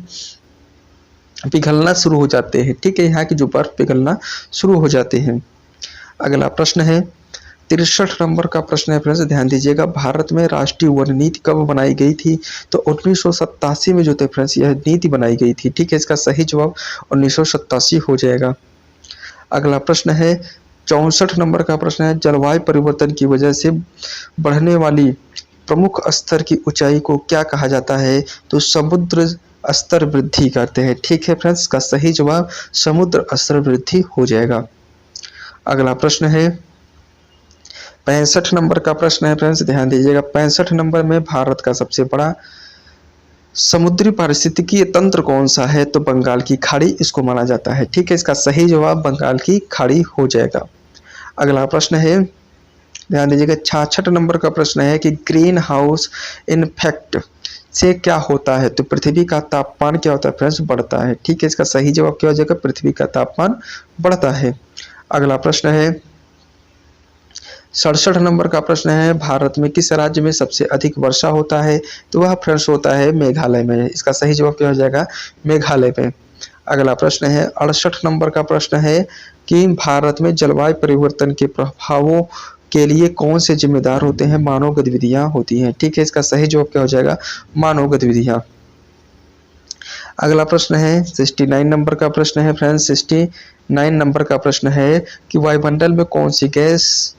Speaker 1: पिघलना शुरू हो जाते हैं। ठीक है, यहाँ की जो बर्फ पिघलना शुरू हो जाते हैं। अगला प्रश्न है 63 नंबर का प्रश्न है फ्रेंड्स, ध्यान दीजिएगा भारत में राष्ट्रीय वन नीति कब बनाई गई थी? तो 1987 में जो थे फ्रेंड्स यह नीति बनाई गई थी। ठीक है, इसका सही जवाब 1987 हो जाएगा। अगला प्रश्न है 64 नंबर का प्रश्न है जलवायु परिवर्तन की वजह से बढ़ने वाली प्रमुख स्तर की ऊंचाई को क्या कहा जाता है? तो समुद्र स्तर वृद्धि करते हैं। ठीक है फ्रेंड्स, इसका सही जवाब समुद्र स्तर वृद्धि हो जाएगा। अगला प्रश्न है 65 नंबर का प्रश्न है फ्रेंड्स, ध्यान दीजिएगा। 65 नंबर में भारत का सबसे बड़ा समुद्री पारिस्थितिकीय तंत्र कौन सा है? तो बंगाल की खाड़ी इसको माना जाता है। ठीक है, इसका सही जवाब बंगाल की खाड़ी हो जाएगा। अगला प्रश्न है, ध्यान दीजिएगा। 66 नंबर का प्रश्न है कि ग्रीन हाउस इफेक्ट से क्या होता है? तो पृथ्वी का तापमान क्या होता है फ्रेंड्स? बढ़ता है। ठीक है, इसका सही जवाब क्या हो जाएगा? पृथ्वी का तापमान बढ़ता है। अगला प्रश्न है 67 नंबर का प्रश्न है, भारत में किस राज्य में सबसे अधिक वर्षा होता है? तो वह फ्रेंड्स होता है मेघालय में। इसका सही जवाब क्या हो जाएगा? मेघालय में। अगला प्रश्न है 68 नंबर का प्रश्न है कि भारत में जलवायु परिवर्तन के प्रभावों के लिए कौन से जिम्मेदार होते हैं? मानव गतिविधियां होती हैं। ठीक है, इसका सही जवाब क्या हो जाएगा? मानव गतिविधियां। अगला प्रश्न है 69 नंबर का प्रश्न है फ्रेंड्स। 69 नंबर का प्रश्न है कि वायुमंडल में कौन सी गैस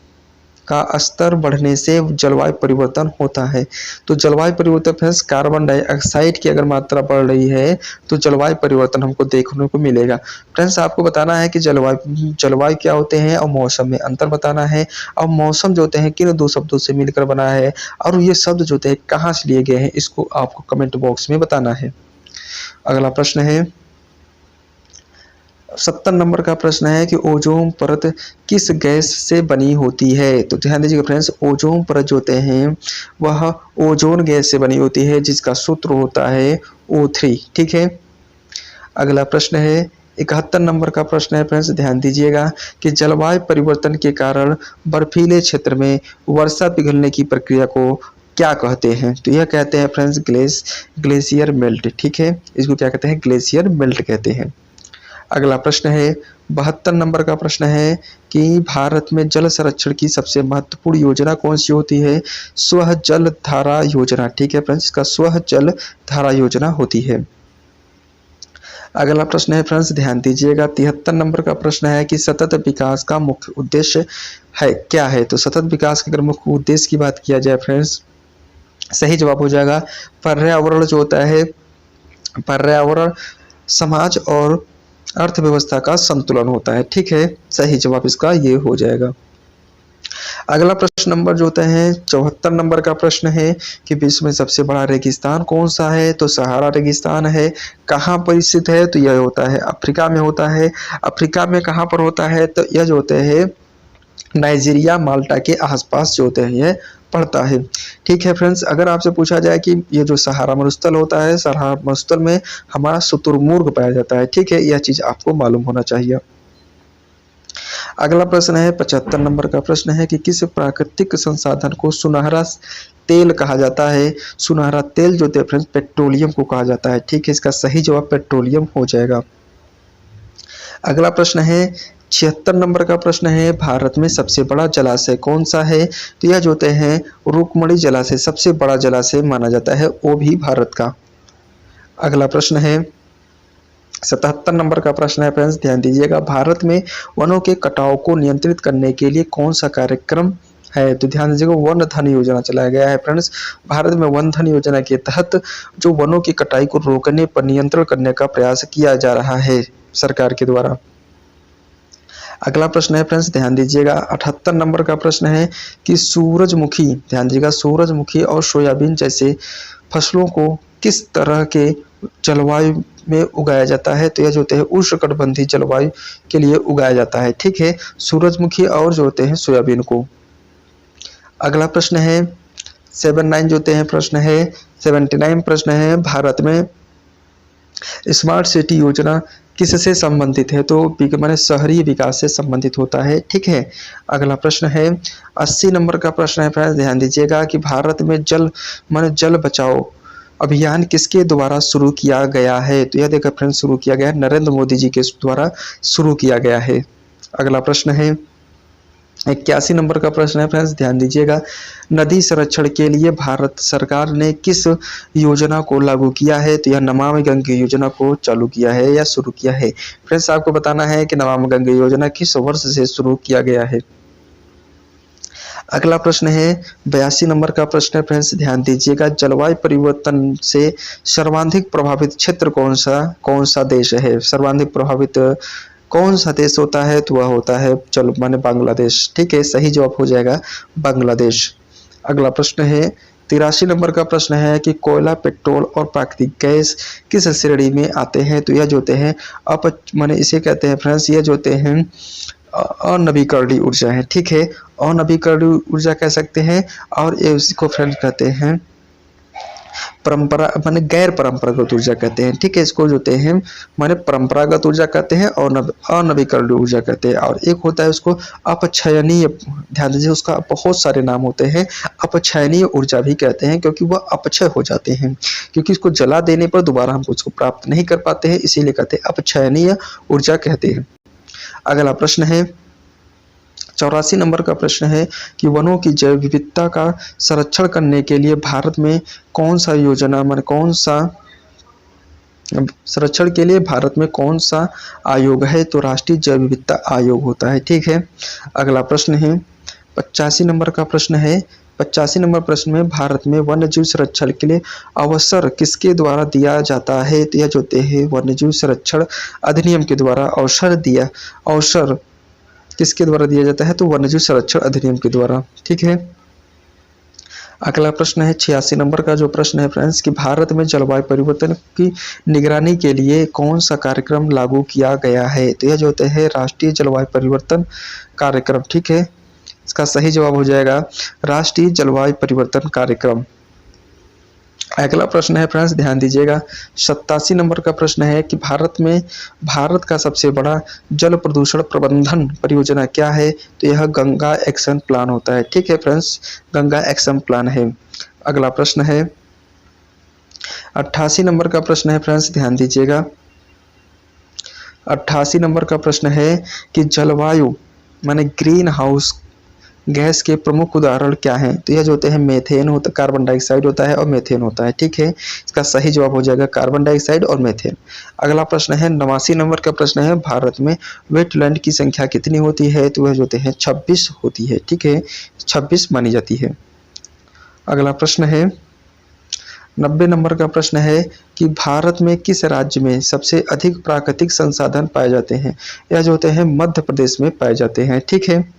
Speaker 1: का स्तर बढ़ने से जलवायु परिवर्तन होता है? तो जलवायु परिवर्तन फ्रेंड्स, कार्बन डाइऑक्साइड की अगर मात्रा बढ़ रही है तो जलवायु परिवर्तन हमको देखने को मिलेगा। फ्रेंड्स, आपको बताना है कि जलवायु क्या होते हैं और मौसम में अंतर बताना है, और मौसम जो होते हैं किन दो शब्दों से मिलकर बना है, और ये शब्द जो होते हैं कहाँ से लिए गए हैं, इसको आपको कमेंट बॉक्स में बताना है। अगला प्रश्न है 70 नंबर का प्रश्न है कि ओजोन परत किस गैस से बनी होती है? तो ध्यान दीजिएगा फ्रेंड्स, ओजोन परत जो होते हैं वह ओजोन गैस से बनी होती है, जिसका सूत्र होता है O3। ठीक है। अगला प्रश्न है 71 नंबर का प्रश्न है फ्रेंड्स, ध्यान दीजिएगा कि जलवायु परिवर्तन के कारण बर्फीले क्षेत्र में वर्षा पिघलने की प्रक्रिया को क्या कहते हैं? तो यह कहते हैं फ्रेंड्स ग्लेशियर मेल्ट। ठीक है, इसको क्या कहते हैं? ग्लेशियर मेल्ट कहते हैं। अगला प्रश्न है 72 नंबर का प्रश्न है कि भारत में जल संरक्षण की सबसे महत्वपूर्ण योजना कौन सी होती है? स्व जल धारा योजना। ठीक है फ्रेंड्स, इसका स्व जल धारा योजना होती है। अगला प्रश्न है फ्रेंड्स, ध्यान दीजिएगा। 73 नंबर का प्रश्न है कि सतत विकास का मुख्य उद्देश्य है क्या है? तो सतत विकास के अगर मुख्य उद्देश्य की बात किया जाए फ्रेंड्स, सही जवाब हो जाएगा पर्यावरण जो होता है, पर्यावरण, समाज और अर्थव्यवस्था का संतुलन होता है। ठीक है, सही जवाब इसका ये हो जाएगा। अगला प्रश्न नंबर जो होता है 74 नंबर का प्रश्न है कि विश्व में सबसे बड़ा रेगिस्तान कौन सा है? तो सहारा रेगिस्तान है। कहाँ पर स्थित है? तो यह होता है अफ्रीका में होता है। अफ्रीका में कहाँ पर होता है? तो यह जो होते हैं नाइजीरिया, माल्टा के आसपास जो होते हैं यह पड़ता है। ठीक है फ्रेंड्स, अगर आपसे पूछा जाए कि ये जो सहारा मरुस्थल होता है, सहारा मरुस्थल में हमारा शुतुरमुर्ग पाया जाता है। ठीक है, यह चीज आपको मालूम होना चाहिए। अगला प्रश्न है 75 नंबर का प्रश्न है कि किस प्राकृतिक संसाधन को सुनहरा तेल कहा जाता है? सुनहरा तेल जो होते हैं फ्रेंड्स, पेट्रोलियम को कहा जाता है। ठीक है, इसका सही जवाब पेट्रोलियम हो जाएगा। अगला प्रश्न है 76 नंबर का प्रश्न है, भारत में सबसे बड़ा जलाशय कौन सा है? तो यह जो होते हैं रुक्मणी जलाशय सबसे बड़ा जलाशय माना जाता है, वो भी भारत का। अगला प्रश्न है 77 नंबर का प्रश्न है फ्रेंड्स, ध्यान दीजिएगा। भारत में वनों के कटाव को नियंत्रित करने के लिए कौन सा कार्यक्रम है? तो ध्यान दीजिएगा, वन धन योजना चलाया गया है फ्रेंड्स। भारत में वन धन योजना के तहत जो वनों की कटाई को रोकने पर नियंत्रण करने का प्रयास किया जा रहा है सरकार के द्वारा। अगला प्रश्न है फ्रेंड्स, ध्यान दीजिएगा 78 नंबर का प्रश्न है कि सूरजमुखी, ध्यान दीजिएगा, सूरजमुखी और सोयाबीन जैसे फसलों को किस तरह के जलवायु में उगाया जाता है? तो यह जो होते हैं उष्णकटिबंधीय जलवायु के लिए उगाया जाता है। ठीक है, सूरजमुखी और जो होते हैं सोयाबीन को। अगला प्रश्न है 79 जो होते हैं प्रश्न है 79 प्रश्न है, भारत में स्मार्ट सिटी योजना किससे संबंधित है? तो माने शहरी विकास से संबंधित होता है। ठीक है। अगला प्रश्न है 80 नंबर का प्रश्न है फ्रेंड्स, ध्यान दीजिएगा कि भारत में जल बचाओ अभियान किसके द्वारा शुरू किया गया है? तो यह देखो फ्रेंड्स, शुरू किया गया है नरेंद्र मोदी जी के द्वारा शुरू किया गया है। अगला प्रश्न है 81 नंबर का प्रश्न है फ्रेंड्स, ध्यान दीजिएगा, नदी संरक्षण के लिए भारत सरकार ने किस योजना को लागू किया है? तो यह नमामि गंगे योजना को चालू किया है या शुरू किया है। फ्रेंड्स, आपको बताना है कि नमामि गंगे योजना किस वर्ष से शुरू किया गया है। अगला प्रश्न है 82 नंबर का प्रश्न है फ्रेंड्स, ध्यान दीजिएगा। जलवायु परिवर्तन से सर्वाधिक प्रभावित क्षेत्र कौन सा देश है? सर्वाधिक प्रभावित कौन सा देश होता है? तो वह होता है चलो माने बांग्लादेश। ठीक है, सही जवाब हो जाएगा बांग्लादेश। अगला प्रश्न है 83 नंबर का प्रश्न है कि कोयला, पेट्रोल और प्राकृतिक गैस किस श्रेणी में आते हैं? तो यह जो होते हैं माने इसे कहते हैं फ्रेंड्स, ये जो होते हैं अनवीकरणीय ऊर्जा है। ठीक है, अनवीकरणीय ऊर्जा कह सकते हैं, और ये इसको फ्रेंड्स कहते हैं परंपरा माने गैर परंपरागत ऊर्जा कहते हैं। ठीक है, इसको जो होते हैं माने परंपरागत ऊर्जा कहते हैं और अनवीकरणीय ऊर्जा कहते हैं। और एक होता है उसको अपक्षयनीय, ध्यान दीजिए उसका बहुत सारे नाम होते हैं। अपक्षयनीय ऊर्जा भी कहते हैं क्योंकि वह अपक्षय हो जाते हैं, क्योंकि इसको जला देने पर दोबारा हम उसको प्राप्त नहीं कर पाते हैं, इसीलिए कहते हैं अपक्षयनीय ऊर्जा कहते हैं। अगला प्रश्न है 84 नंबर का प्रश्न है कि वनों की जैव विविधता का संरक्षण करने के लिए भारत में कौन सा योजना माने कौन सा संरक्षण के लिए भारत में कौन सा आयोग है? तो राष्ट्रीय जैव विविधता आयोग होता है। ठीक है, अगला प्रश्न है 85 नंबर का प्रश्न है। 85 नंबर प्रश्न में भारत में वन्य जीव संरक्षण के लिए अवसर किसके द्वारा दिया जाता है? तो यह जो होते हैं वन्य जीव संरक्षण अधिनियम के द्वारा अवसर किसके द्वारा दिया जाता है? तो वन्यजीव संरक्षण अधिनियम के द्वारा। ठीक है, अगला प्रश्न है 86 नंबर का जो प्रश्न है फ्रेंड्स कि भारत में जलवायु परिवर्तन की निगरानी के लिए कौन सा कार्यक्रम लागू किया गया है? तो यह जो होते हैं राष्ट्रीय जलवायु परिवर्तन कार्यक्रम। ठीक है, इसका सही जवाब हो जाएगा राष्ट्रीय जलवायु परिवर्तन कार्यक्रम। अगला प्रश्न है फ्रेंड्स, ध्यान दीजिएगा। 87 नंबर का प्रश्न है कि भारत का सबसे बड़ा जल प्रदूषण प्रबंधन परियोजना क्या है? तो यह गंगा एक्शन प्लान होता है। ठीक है फ्रेंड्स, गंगा एक्शन प्लान है। अगला प्रश्न है 88 नंबर का प्रश्न है फ्रेंड्स, ध्यान दीजिएगा। 88 नंबर का प्रश्न है कि जलवायु माने ग्रीन हाउस गैस के प्रमुख उदाहरण क्या हैं? तो यह जो होते हैं मेथेन होता है, कार्बन डाइऑक्साइड होता है और मेथेन होता है। ठीक है, इसका सही जवाब हो जाएगा कार्बन डाइऑक्साइड और मेथेन। अगला प्रश्न है 89 नंबर का प्रश्न है भारत में वेटलैंड की संख्या कितनी होती है? तो वह जो होते हैं 26 होती है। ठीक है, 26 मानी जाती है। अगला प्रश्न है 90 नंबर का प्रश्न है कि भारत में किस राज्य में सबसे अधिक प्राकृतिक संसाधन पाए जाते हैं? यह जो होते हैं मध्य प्रदेश में पाए जाते हैं। ठीक है,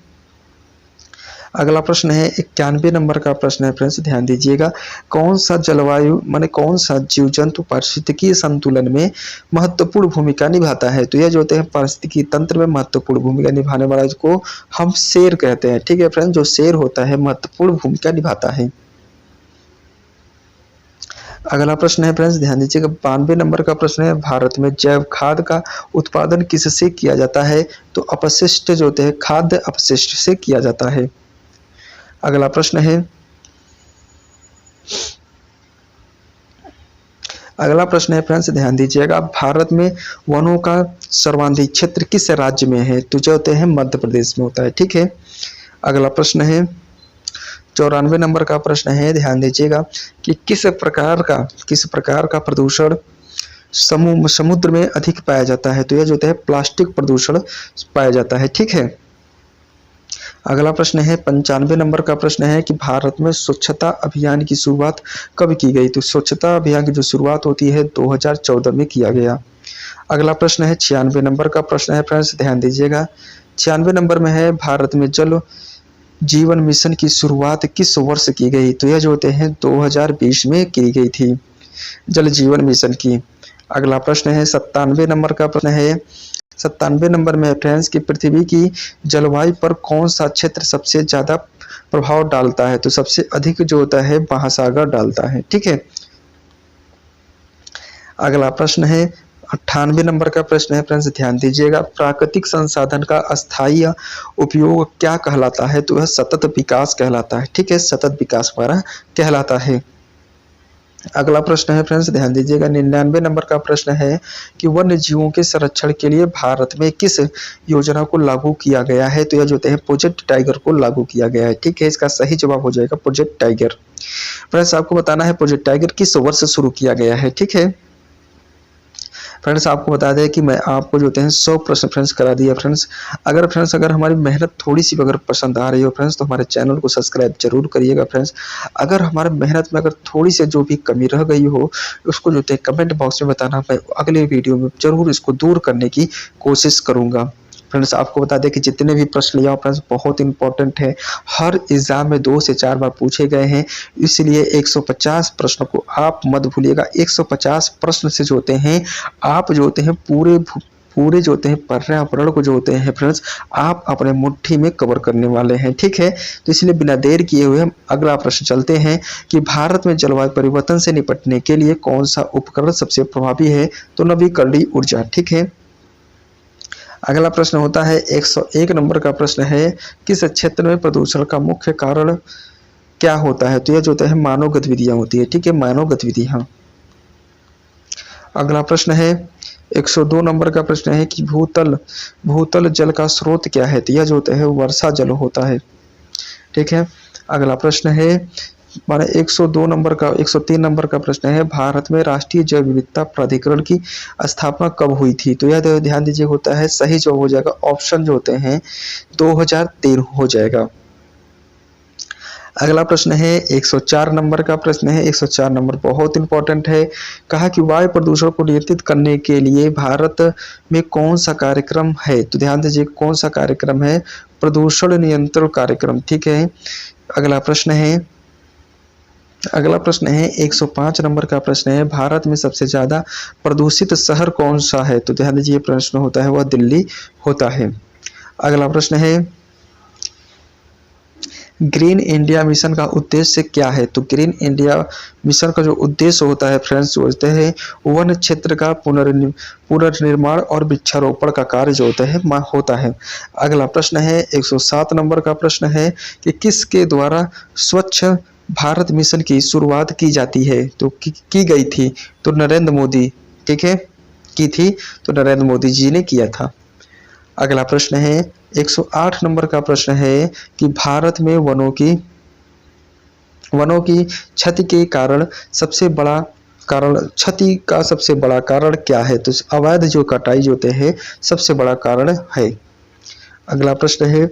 Speaker 1: अगला प्रश्न है 91 नंबर का प्रश्न है फ्रेंड्स, ध्यान दीजिएगा। कौन सा जलवायु माने कौन सा जीव जंतु पारिस्थितिकीय संतुलन में महत्वपूर्ण भूमिका निभाता है? तो यह जो होते हैं पारिस्थितिकीय तंत्र में महत्वपूर्ण भूमिका निभाने वाला इसको हम शेर कहते हैं। ठीक है फ्रेंड्स, जो शेर होता है महत्वपूर्ण भूमिका निभाता है। अगला प्रश्न है फ्रेंड्स, ध्यान दीजिएगा। 92 नंबर का प्रश्न है भारत में जैव खाद का उत्पादन किससे किया जाता है? तो अपशिष्ट जो होते हैं खाद्य अपशिष्ट से किया जाता है। अगला प्रश्न है फ्रेंड्स, ध्यान दीजिएगा। भारत में वनों का सर्वाधिक क्षेत्र किस राज्य में है? तो जो होते हैं मध्य प्रदेश में होता है। ठीक है, अगला प्रश्न है 94 नंबर का प्रश्न है, ध्यान दीजिएगा कि किस प्रकार का प्रदूषण समुद्र में अधिक पाया जाता है? तो यह जो होता है प्लास्टिक प्रदूषण पाया जाता है। ठीक है, अगला प्रश्न है 95 नंबर का प्रश्न है कि भारत में स्वच्छता अभियान की शुरुआत कब की गई? तो स्वच्छता अभियान की जो शुरुआत होती है 2014 में किया गया। अगला प्रश्न है 96 नंबर का प्रश्न है फ्रेंड्स, ध्यान दीजिएगा। 96 नंबर में है भारत में जल जीवन मिशन की शुरुआत किस वर्ष की गई? तो यह जो होते हैं 2020 में की गई थी जल जीवन मिशन की। अगला प्रश्न है 97 नंबर का प्रश्न है 97 नंबर में फ्रेंड्स कि पृथ्वी की जलवायु पर कौन सा क्षेत्र सबसे ज्यादा प्रभाव डालता है? तो सबसे अधिक जो होता है महासागर डालता है। ठीक है, अगला प्रश्न है 98 नंबर का प्रश्न है फ्रेंड्स, ध्यान दीजिएगा। प्राकृतिक संसाधन का अस्थायी उपयोग क्या कहलाता है? तो वह सतत विकास कहलाता है। ठीक है, सतत विकास हमारा कहलाता है। अगला प्रश्न है फ्रेंड्स, ध्यान दीजिएगा। 99 नंबर का प्रश्न है कि वन्य जीवों के संरक्षण के लिए भारत में किस योजना को लागू किया गया है? तो यह जो होते हैं प्रोजेक्ट टाइगर को लागू किया गया है। ठीक है, इसका सही जवाब हो जाएगा प्रोजेक्ट टाइगर। फ्रेंड्स, आपको बताना है प्रोजेक्ट टाइगर किस वर्ष शुरू किया गया है। ठीक है, फ्रेंड्स आपको बता दें कि मैं आपको जो होते हैं 100 प्रश्न फ्रेंड्स करा दिया फ्रेंड्स। अगर हमारी मेहनत थोड़ी सी भी अगर पसंद आ रही हो फ्रेंड्स, तो हमारे चैनल को सब्सक्राइब जरूर करिएगा फ्रेंड्स। अगर हमारे मेहनत में अगर थोड़ी सी जो भी कमी रह गई हो, उसको जो होते हैं कमेंट बॉक्स में बताना, मैं अगले वीडियो में जरूर इसको दूर करने की कोशिश करूंगा। फ्रेंड्स आपको बता दें कि जितने भी प्रश्न लिया फ्रेंड्स बहुत इंपॉर्टेंट है, हर एग्जाम में 2 से 4 बार पूछे गए हैं, इसलिए 150 प्रश्न को आप मत भूलिएगा। 150 प्रश्न से जो होते हैं आप जो होते हैं पूरे जो होते हैं पर्यावरण को जो होते हैं फ्रेंड्स आप अपने मुट्ठी में कवर करने वाले हैं, ठीक है। तो इसलिए बिना देर किए हुए हम अगला प्रश्न चलते हैं कि भारत में जलवायु परिवर्तन से निपटने के लिए कौन सा उपकरण सबसे प्रभावी है, तो नवीकरणीय ऊर्जा, ठीक है। अगला प्रश्न होता है 101 नंबर का प्रश्न है, किस क्षेत्र में प्रदूषण का मुख्य कारण क्या होता है, तो यह जो होता है मानव गतिविधियां होती है, ठीक है, मानव गतिविधियां। अगला प्रश्न है 102 नंबर का प्रश्न है कि भूतल जल का स्रोत क्या है, तो यह जो होता है वर्षा जल होता है, ठीक है। अगला प्रश्न है 103 नंबर का प्रश्न है, भारत में राष्ट्रीय जैव विविधता प्राधिकरण की स्थापना कब हुई थी, तो यह ध्यान दीजिए होता है सही जवाब हो जाएगा ऑप्शन जो होते हैं 2013 हो जाएगा। अगला प्रश्न है 104 नंबर का प्रश्न है, 104 नंबर बहुत इंपॉर्टेंट है। कहा कि वायु प्रदूषण को नियंत्रित करने के लिए भारत में कौन सा कार्यक्रम है, तो ध्यान दीजिए कौन सा कार्यक्रम है, प्रदूषण नियंत्रण कार्यक्रम, ठीक है। अगला प्रश्न है 105 नंबर का प्रश्न है, भारत में सबसे ज्यादा प्रदूषित शहर कौन सा है, तो ध्यान दीजिए प्रश्न होता है वह दिल्ली होता है। अगला प्रश्न है ग्रीन इंडिया मिशन का उद्देश्य क्या है, तो ग्रीन इंडिया मिशन का जो उद्देश्य होता है फ्रेंड्स जो होते हैं वन क्षेत्र का पुनर्निर्माण और वृक्षारोपण का कार्य जो होता है। अगला प्रश्न है 107 नंबर का प्रश्न है कि किसके द्वारा स्वच्छ भारत मिशन की शुरुआत की जाती है, तो की गई थी, तो नरेंद्र मोदी, ठीक है, की थी, तो नरेंद्र मोदी जी ने किया था। अगला प्रश्न है 108 नंबर का प्रश्न है कि भारत में वनों की क्षति के कारण क्षति का सबसे बड़ा कारण क्या है, तो अवैध जो कटाई जो होते हैं सबसे बड़ा कारण है। अगला प्रश्न है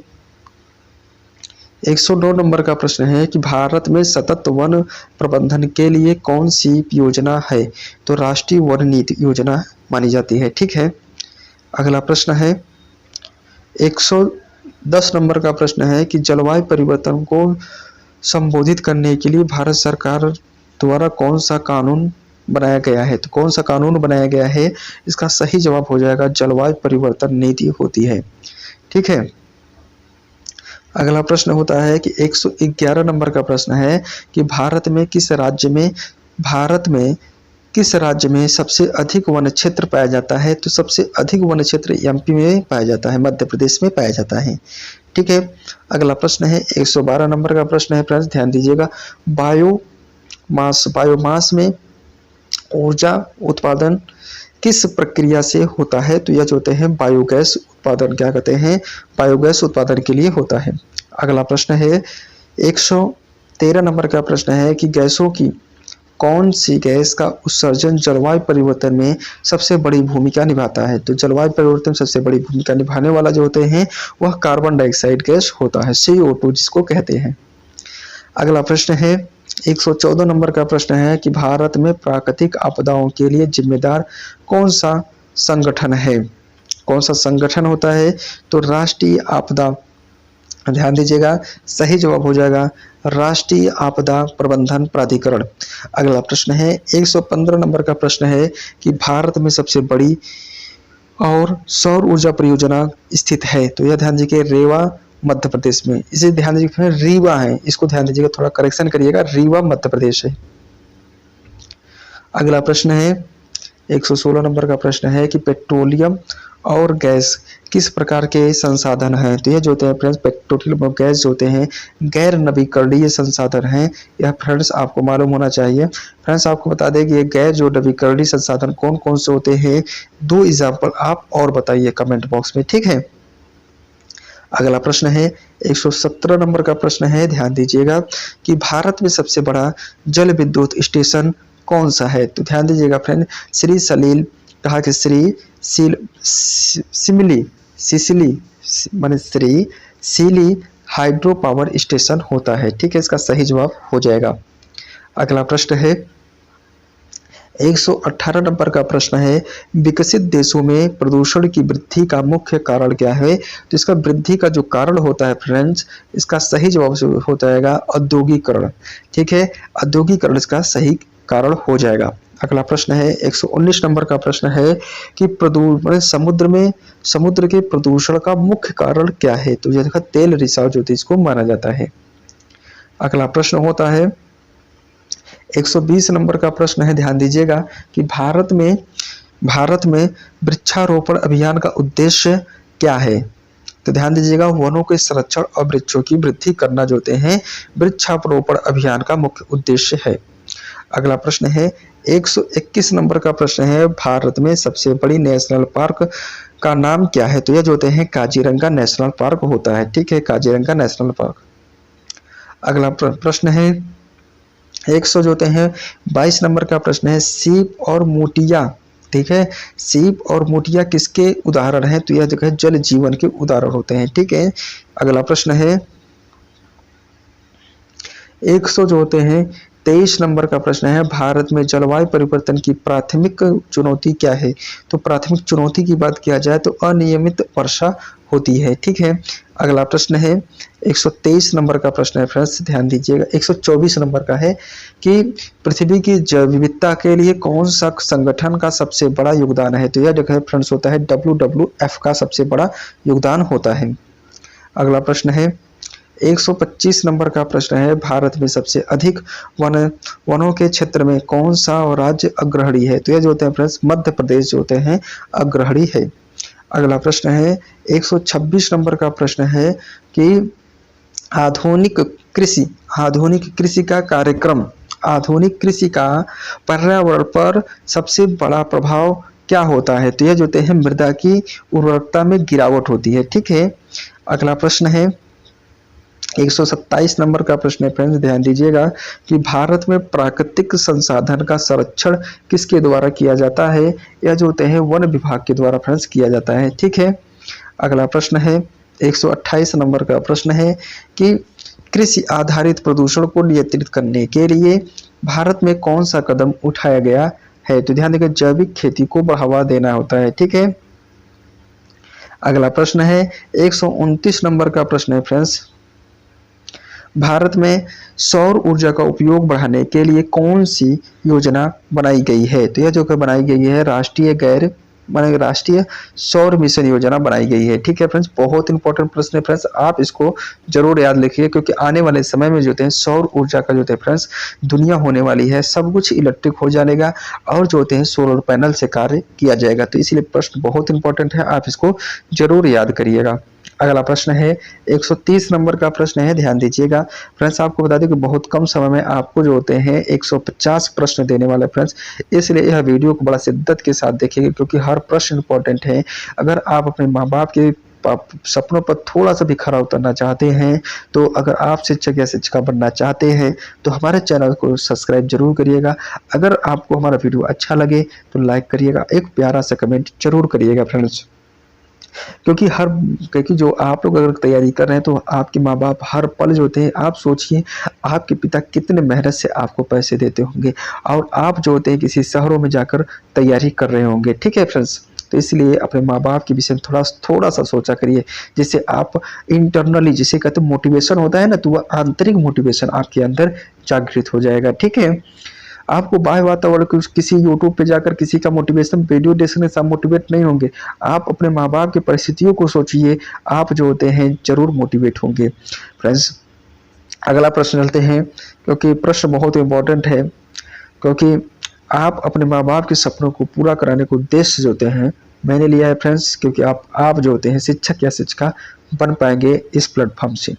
Speaker 1: 109 नंबर का प्रश्न है कि भारत में सतत वन प्रबंधन के लिए कौन सी योजना है, तो राष्ट्रीय वन नीति योजना मानी जाती है, ठीक है। अगला प्रश्न है 110 नंबर का प्रश्न है कि जलवायु परिवर्तन को संबोधित करने के लिए भारत सरकार द्वारा कौन सा कानून बनाया गया है, तो कौन सा कानून बनाया गया है, इसका सही जवाब हो जाएगा जलवायु परिवर्तन नीति होती है, ठीक है। अगला प्रश्न होता है कि 111 नंबर का प्रश्न है कि भारत में किस राज्य में सबसे अधिक वन क्षेत्र पाया जाता है, तो सबसे अधिक वन क्षेत्र एमपी में पाया जाता है, मध्य प्रदेश में पाया जाता है, ठीक है। अगला प्रश्न है 112 नंबर का प्रश्न है फ्रेंड्स ध्यान दीजिएगा, बायोमास में ऊर्जा उत्पादन किस प्रक्रिया से होता है, तो यह जो होते हैं बायोगैस उत्पादन क्या कहते हैं, बायोगैस उत्पादन के लिए होता है। अगला प्रश्न है 113 नंबर का प्रश्न है कि गैसों की कौन सी गैस का उत्सर्जन जलवायु परिवर्तन में सबसे बड़ी भूमिका निभाता है, तो जलवायु परिवर्तन में सबसे बड़ी भूमिका निभाने वाला जो होते हैं वह कार्बन डाइऑक्साइड गैस होता है, CO2 जिसको कहते हैं। अगला प्रश्न है 114 नंबर का प्रश्न है कि भारत में प्राकृतिक आपदाओं के लिए जिम्मेदार कौन सा संगठन है, कौन सा संगठन होता है, तो राष्ट्रीय आपदा, ध्यान दीजिएगा सही जवाब हो जाएगा राष्ट्रीय आपदा प्रबंधन प्राधिकरण। अगला प्रश्न है 115 नंबर का प्रश्न है कि भारत में सबसे बड़ी और सौर ऊर्जा परियोजना स्थित है, तो यह ध्यान दीजिए रेवा मध्य प्रदेश में, इसे ध्यान दीजिए रीवा है, इसको ध्यान दीजिएगा, थोड़ा करेक्शन करिएगा, रीवा मध्य प्रदेश है। अगला प्रश्न है 116 नंबर का प्रश्न है कि पेट्रोलियम और गैस किस प्रकार के संसाधन हैं, तो यह जो होते हैं फ्रेंड्स पेट्रोलियम और गैस जो होते हैं गैर नवीकरणीय संसाधन हैं, यह फ्रेंड्स आपको मालूम होना चाहिए। फ्रेंड्स आपको बता दें कि ये गैर जो नवीकरणीय संसाधन कौन कौन से होते हैं, 2 एग्जाम्पल आप और बताइए कमेंट बॉक्स में, ठीक है। अगला प्रश्न है 117 नंबर का प्रश्न है, ध्यान दीजिएगा कि भारत में सबसे बड़ा जल विद्युत स्टेशन कौन सा है, तो ध्यान दीजिएगा फ्रेंड श्री सलील कहा कि सिसिली माने श्री सीली हाइड्रो पावर स्टेशन होता है। ठीक है, इसका सही जवाब हो जाएगा। अगला प्रश्न है 118 नंबर का प्रश्न है, विकसित देशों में प्रदूषण की वृद्धि का मुख्य कारण क्या है? तो इसका वृद्धि का जो कारण होता है फ्रेंड्स, इसका सही जवाब हो जाएगा औद्योगिकरण। ठीक है, औद्योगिकरण इसका सही कारण हो जाएगा। अगला प्रश्न है 119 नंबर का प्रश्न है कि समुद्र के प्रदूषण का मुख्य कारण क्या है? तो यह देखा तेल रिसाव जो इसको माना जाता है। अगला प्रश्न होता है 120 नंबर का प्रश्न है, ध्यान दीजिएगा कि भारत में वृक्षारोपण अभियान का उद्देश्य क्या है? तो ध्यान दीजिएगा, वनों के संरक्षण और वृक्षों की वृद्धि करना जो होते हैं वृक्षारोपण अभियान का मुख्य उद्देश्य है। अगला प्रश्न है 121 नंबर का प्रश्न है, भारत में सबसे बड़ी नेशनल पार्क का नाम क्या है? तो यह जो होते हैं काजीरंगा नेशनल पार्क होता है। ठीक है, काजीरंगा नेशनल पार्क। अगला प्रश्न है 100 जो होते हैं 22 नंबर का प्रश्न है, सीप और मोतिया। ठीक है, सीप और मोतिया किसके उदाहरण हैं? तो यह जो है जल जीवन के उदाहरण होते हैं। ठीक है, अगला प्रश्न है 100 जो होते हैं 23 नंबर का प्रश्न है, भारत में जलवायु परिवर्तन की प्राथमिक चुनौती क्या है? तो प्राथमिक चुनौती की बात किया जाए तो अनियमित वर्षा होती है। ठीक है, अगला प्रश्न है 123 नंबर का प्रश्न है फ्रेंड्स, ध्यान दीजिएगा 124 नंबर का है कि पृथ्वी की जैव विविधता के लिए कौन सा संगठन का सबसे बड़ा योगदान है? तो यह जो है फ्रेंड्स होता है WWF का सबसे बड़ा योगदान होता है। अगला प्रश्न है 125 नंबर का प्रश्न है, भारत में सबसे अधिक वनों के क्षेत्र में कौन सा राज्य अग्रणी है? तो यह जो होते हैं फ्रेंड्स मध्य प्रदेश जो होते हैं अग्रणी है। अगला प्रश्न है 126 नंबर का प्रश्न है कि आधुनिक कृषि का कार्यक्रम, आधुनिक कृषि का पर्यावरण पर सबसे बड़ा प्रभाव क्या होता है? तो यह जो होते हैं मृदा की उर्वरकता में गिरावट होती है। ठीक है, अगला प्रश्न है 127 नंबर का प्रश्न है फ्रेंड्स, ध्यान दीजिएगा कि भारत में प्राकृतिक संसाधन का संरक्षण किसके द्वारा किया जाता है? यह जो होते हैं वन विभाग के द्वारा फ्रेंड्स किया जाता है। ठीक है, अगला प्रश्न है 128 नंबर का प्रश्न है कि कृषि आधारित प्रदूषण को नियंत्रित करने के लिए भारत में कौन सा कदम उठाया गया है? तो ध्यान देगा जैविक खेती को बढ़ावा देना होता है। ठीक है, अगला प्रश्न है 129 नंबर का प्रश्न है फ्रेंड्स, भारत में सौर ऊर्जा का उपयोग बढ़ाने के लिए कौन सी योजना बनाई गई है? तो यह जो बनाई गई है राष्ट्रीय सौर मिशन योजना बनाई गई है। ठीक है फ्रेंड्स, बहुत इंपॉर्टेंट प्रश्न है फ्रेंड्स, आप इसको जरूर याद लिखिए क्योंकि आने वाले समय में जो होते हैं सौर ऊर्जा का जो होते हैं फ्रेंड्स दुनिया होने वाली है, सब कुछ इलेक्ट्रिक हो जाएगा और जो होते हैं सोलर पैनल से कार्य किया जाएगा। तो इसलिए प्रश्न बहुत इंपॉर्टेंट है, आप इसको जरूर याद करिएगा। अगला प्रश्न है 130 नंबर का प्रश्न है, ध्यान दीजिएगा फ्रेंड्स, आपको बता दें कि बहुत कम समय में आपको जो होते हैं 150 प्रश्न देने वाले फ्रेंड्स, इसलिए यह वीडियो को बड़ा शिद्दत के साथ देखिएगा क्योंकि हर प्रश्न इंपॉर्टेंट है। अगर आप अपने माँ बाप के सपनों पर थोड़ा सा भी खरा उतरना चाहते हैं, तो अगर आप शिक्षक या शिक्षिका बनना चाहते हैं तो हमारे चैनल को सब्सक्राइब जरूर करिएगा। अगर आपको हमारा वीडियो अच्छा लगे तो लाइक करिएगा, एक प्यारा सा कमेंट जरूर करिएगा फ्रेंड्स, क्योंकि जो आप लोग अगर तैयारी कर रहे हैं तो आपके माँ बाप हर पल जो होते हैं, आप सोचिए आपके पिता कितने मेहनत से आपको पैसे देते होंगे और आप जो होते हैं किसी शहरों में जाकर तैयारी कर रहे होंगे। ठीक है फ्रेंड्स, तो इसलिए अपने माँ बाप के विषय में थोड़ा सा सोचा करिए, जिससे आप इंटरनली जिसे कहते हैं मोटिवेशन होता है ना, तो वह आंतरिक मोटिवेशन आपके अंदर जागृत हो जाएगा। ठीक है, आपको बाह्य वातावरण किसी यूट्यूब पे जाकर किसी का मोटिवेशन वीडियो देखने से आप मोटिवेट नहीं होंगे, आप अपने माँ बाप की परिस्थितियों को सोचिए, आप जो होते हैं जरूर मोटिवेट होंगे। फ्रेंड्स, अगला प्रश्न चलते हैं क्योंकि प्रश्न बहुत इंपॉर्टेंट है, क्योंकि आप अपने माँ बाप के सपनों को पूरा कराने को उद्देश्य जो होते हैं मैंने लिया है फ्रेंड्स, क्योंकि आप जो होते हैं शिक्षक या शिक्षिका बन पाएंगे इस प्लेटफॉर्म से।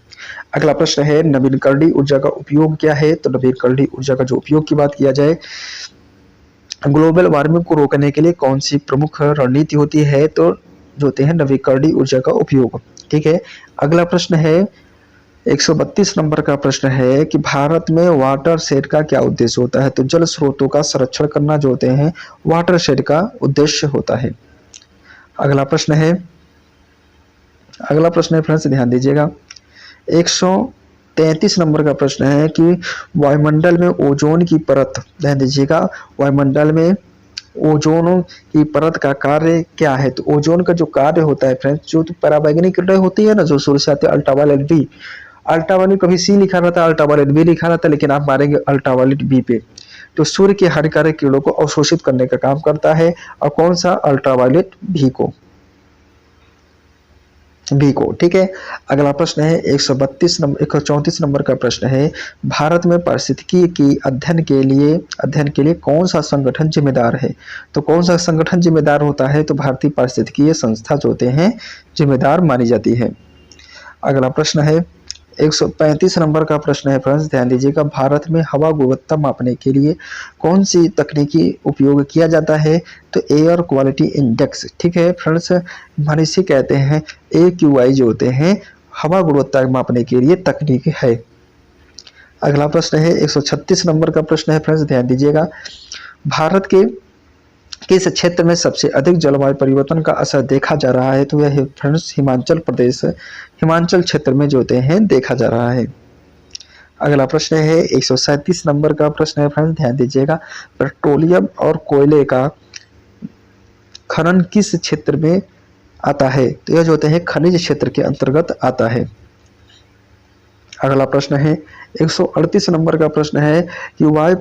Speaker 1: अगला प्रश्न है नवीकरणीय ऊर्जा का उपयोग क्या है? तो नवीकरणीय ऊर्जा का जो उपयोग की बात किया जाए, ग्लोबल वार्मिंग को रोकने के लिए कौन सी प्रमुख रणनीति होती है? तो जो होते हैं नवीकरणीय ऊर्जा का उपयोग। ठीक है, अगला प्रश्न है 132 नंबर का प्रश्न है कि भारत में वाटर शेड का क्या उद्देश्य होता है? तो जल स्रोतों का संरक्षण करना जो होते हैं वाटर शेड का उद्देश्य होता है। अगला प्रश्न है फ्रेंड्स ध्यान दीजिएगा। 133 नंबर का प्रश्न है कि वायुमंडल में ओजोन की परत, ध्यान दीजिएगा, वायुमंडल में ओजोन की परत का कार्य क्या है? तो ओजोन का जो कार्य होता है फ्रेंड्स, जो पराबैंगनी किरणें होती है ना जो सूर्य से आती है, अल्ट्रावायलेट बी, अल्ट्रावायलेट कभी सी लिखा रहता है, अल्ट्रावायलेट बी लिखा रहता है, लेकिन आप मारेंगे अल्ट्रावायलेट बी पे। तो सूर्य के हानिकारक किरणों को अवशोषित करने का काम करता है, और कौन सा? अल्ट्रावायलेट बी को, ठीक है। अगला प्रश्न है 134 नंबर का प्रश्न है, भारत में पारिस्थितिकी की अध्ययन के लिए कौन सा संगठन जिम्मेदार है? तो कौन सा संगठन जिम्मेदार होता है? तो भारतीय पारिस्थितिकीय संस्था जो होते हैं जिम्मेदार मानी जाती है। अगला प्रश्न है 135 नंबर का प्रश्न है फ्रेंड्स, ध्यान दीजिएगा, भारत में हवा गुणवत्ता मापने के लिए कौन सी तकनीकी उपयोग किया जाता है? तो एयर क्वालिटी इंडेक्स, ठीक है फ्रेंड्स, मान इसे कहते हैं AQI जो होते हैं हवा गुणवत्ता मापने के लिए तकनीक है। अगला प्रश्न है 136 नंबर का प्रश्न है फ्रेंड्स, ध्यान दीजिएगा, भारत के किस क्षेत्र में सबसे अधिक जलवायु परिवर्तन का असर देखा जा रहा है? तो यह फ्रेंड्स हिमाचल क्षेत्र में जो होते हैं देखा जा रहा है। अगला प्रश्न है 137 नंबर का प्रश्न है फ्रेंड्स, ध्यान दीजिएगा, पेट्रोलियम और कोयले का खनन किस क्षेत्र में आता है? तो यह जो होते हैं खनिज क्षेत्र के अंतर्गत आता है। अगला प्रश्न है 138 नंबर का प्रश्न है कि वायु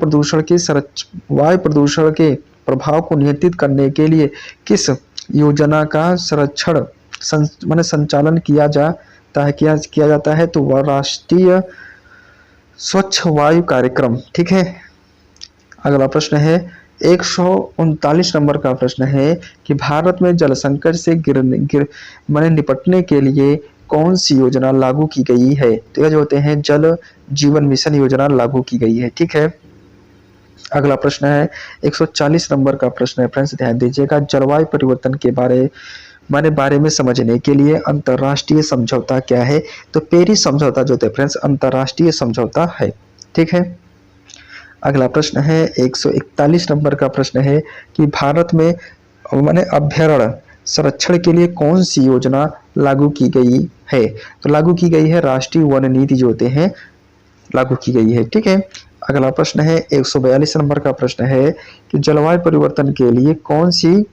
Speaker 1: प्रदूषण के प्रभाव को नियंत्रित करने के लिए किस योजना का संचालन किया जाता है? तो वह राष्ट्रीय स्वच्छ वायु कार्यक्रम, ठीक है। अगला प्रश्न है 139 नंबर का प्रश्न है कि भारत में जल संकट से निपटने के लिए कौन सी योजना लागू की गई है? तो यह जो होते हैं जल जीवन मिशन योजना लागू की गई है, ठीक है। अगला प्रश्न है 140 नंबर का प्रश्न है फ्रेंड्स, ध्यान दीजिएगा, जलवायु परिवर्तन के बारे में समझने के लिए अंतर्राष्ट्रीय समझौता क्या है? तो पेरिस समझौता जो होता है फ्रेंड्स अंतर्राष्ट्रीय समझौता है, ठीक है। अगला प्रश्न है 141 नंबर का प्रश्न है कि भारत में अभ्यारण्य संरक्षण के लिए कौन सी योजना लागू की गई है? तो लागू की गई है राष्ट्रीय वन नीति जो होते हैं लागू की गई है, ठीक है। अगला प्रश्न है 142 नंबर का प्रश्न है कि जलवायु परिवर्तन के लिए कौन सी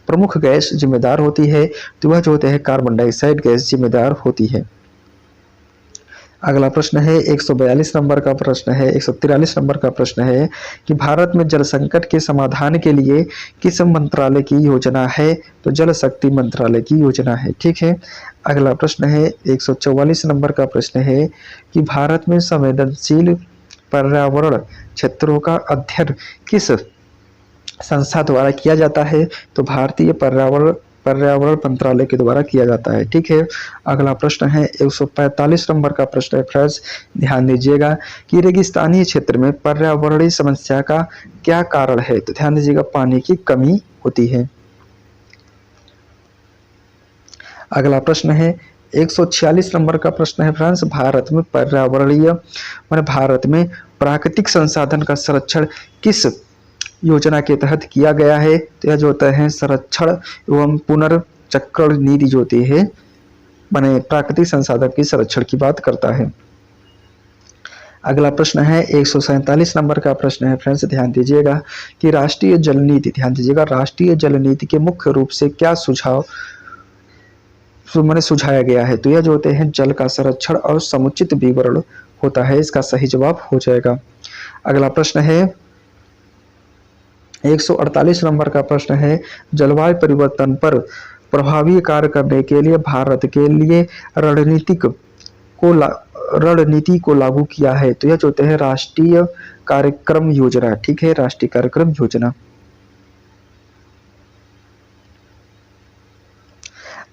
Speaker 1: प्रमुख गैस जिम्मेदार होती है? तो वह जो होते हैं कार्बन डाइऑक्साइड गैस जिम्मेदार होती है। अगला प्रश्न है 143 नंबर का प्रश्न है कि भारत में जल संकट के समाधान के लिए किस मंत्रालय की योजना है? तो जल शक्ति मंत्रालय की योजना है, ठीक है। अगला प्रश्न है 144 नंबर का प्रश्न है कि भारत में संवेदनशील पर्यावरण क्षेत्रों का अध्ययन किस संस्था द्वारा किया जाता है? तो भारतीय पर्यावरण मंत्रालय के द्वारा किया जाता है, ठीक है। अगला प्रश्न है 145 नंबर का प्रश्न है फ्रेंड्स, ध्यान दीजिएगा कि रेगिस्तानी क्षेत्र में पर्यावरणीय समस्या का क्या कारण है? तो ध्यान दीजिएगा पानी की कमी होती है। अगला प्रश्न है 146 नंबर का प्रश्न है फ्रेंड्स, भारत में प्राकृतिक संसाधन का संरक्षण किस योजना के तहत किया गया है? तो यह जो होता है संरक्षण एवं पुनर्चक्रण नीति जो होती है प्राकृतिक संसाधन की संरक्षण की बात करता है। अगला प्रश्न है 147 नंबर का प्रश्न है फ्रेंड्स, ध्यान दीजिएगा कि राष्ट्रीय जल नीति के मुख्य रूप से क्या सुझाया गया है? तो यह जो होते हैं जल का संरक्षण और समुचित विवरण होता है, इसका सही जवाब हो जाएगा। अगला प्रश्न है 148 नंबर का प्रश्न है, जलवायु परिवर्तन पर प्रभावी कार्य करने के लिए भारत के लिए रणनीति को लागू किया है? तो यह जो होते हैं राष्ट्रीय कार्यक्रम योजना, ठीक है, राष्ट्रीय कार्यक्रम योजना।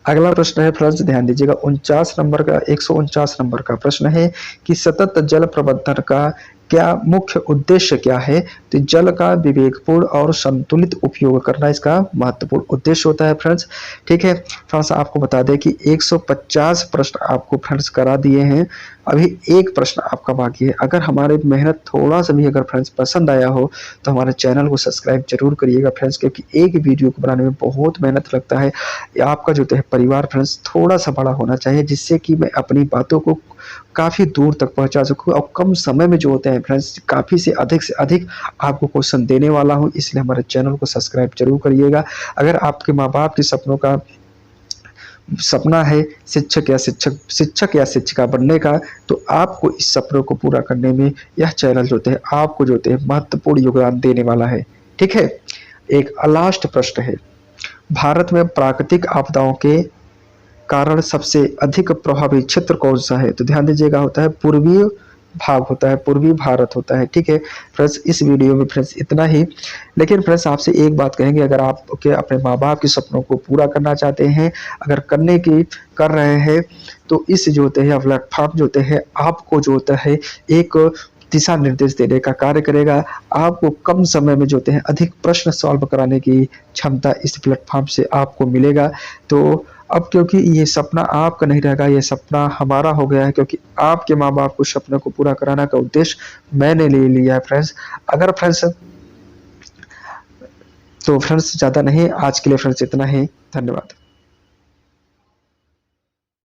Speaker 1: अगला प्रश्न है फ्रेंड्स, ध्यान दीजिएगा 149 नंबर का प्रश्न है कि सतत जल प्रबंधन का
Speaker 2: क्या मुख्य उद्देश्य क्या है? तो जल का विवेकपूर्ण और संतुलित उपयोग करना इसका महत्वपूर्ण उद्देश्य होता है फ्रेंड्स। ठीक है, थोड़ा-सा आपको बता दें कि 150 प्रश्न आपको फ्रेंड्स करा दिए हैं। अभी एक प्रश्न आपका बाकी है। अगर हमारी मेहनत थोड़ा-सा भी अगर फ्रेंड्स पसंद आया हो, तो हमारे चैनल को सब्सक्राइब ज़रूर करिएगा फ्रेंड्स, क्योंकि एक वीडियो को बनाने में बहुत मेहनत लगता है। आपका जो है परिवार फ्रेंड्स थोड़ा-सा बड़ा होना चाहिए, जिससे कि मैं अपनी बातों को काफ़ी दूर तक पहुँचा सकूँ और कम समय में जो होते हैं फ्रेंड्स काफ़ी से अधिक आपको क्वेश्चन देने वाला हूँ, इसलिए हमारे चैनल को सब्सक्राइब ज़रूर करिएगा। अगर आपके माँ-बाप के सपनों का सपना है शिक्षक या शिक्षिका बनने का, तो आपको इस सपनों को पूरा करने में यह चैनल जो है आपको जो है महत्वपूर्ण योगदान देने वाला है। ठीक है? एक लास्ट प्रश्न है, भारत में प्राकृतिक आपदाओं के कारण सबसे अधिक प्रभावित क्षेत्र कौन-सा है? तो ध्यान दीजिएगा, होता है पूर्वीय भाग होता है, पूर्वी भारत होता है। ठीक है फ्रेंड्स, इस वीडियो में फ्रेंड्स इतना ही। लेकिन फ्रेंड्स आपसे एक बात कहेंगे, अगर आप अपने माँ-बाप के सपनों को पूरा करना चाहते हैं, अगर कर रहे हैं, तो इस जो होते हैं प्लेटफ़ॉर्म जो होते हैं आपको जो होता है एक दिशा निर्देश देने का कार्य करेगा। आपको कम समय में जो होते हैं अधिक प्रश्न सॉल्व कराने की क्षमता इस प्लेटफ़ॉर्म से आपको मिलेगा। तो अब क्योंकि ये सपना आपका नहीं रहेगा, ये सपना हमारा हो गया है, क्योंकि आपके माँ-बाप को सपनों को पूरा कराने का उद्देश्य मैंने ले लिया है फ्रेंड्स। अगर फ्रेंड्स तो फ्रेंड्स ज़्यादा नहीं, आज के लिए फ्रेंड्स इतना ही। धन्यवाद।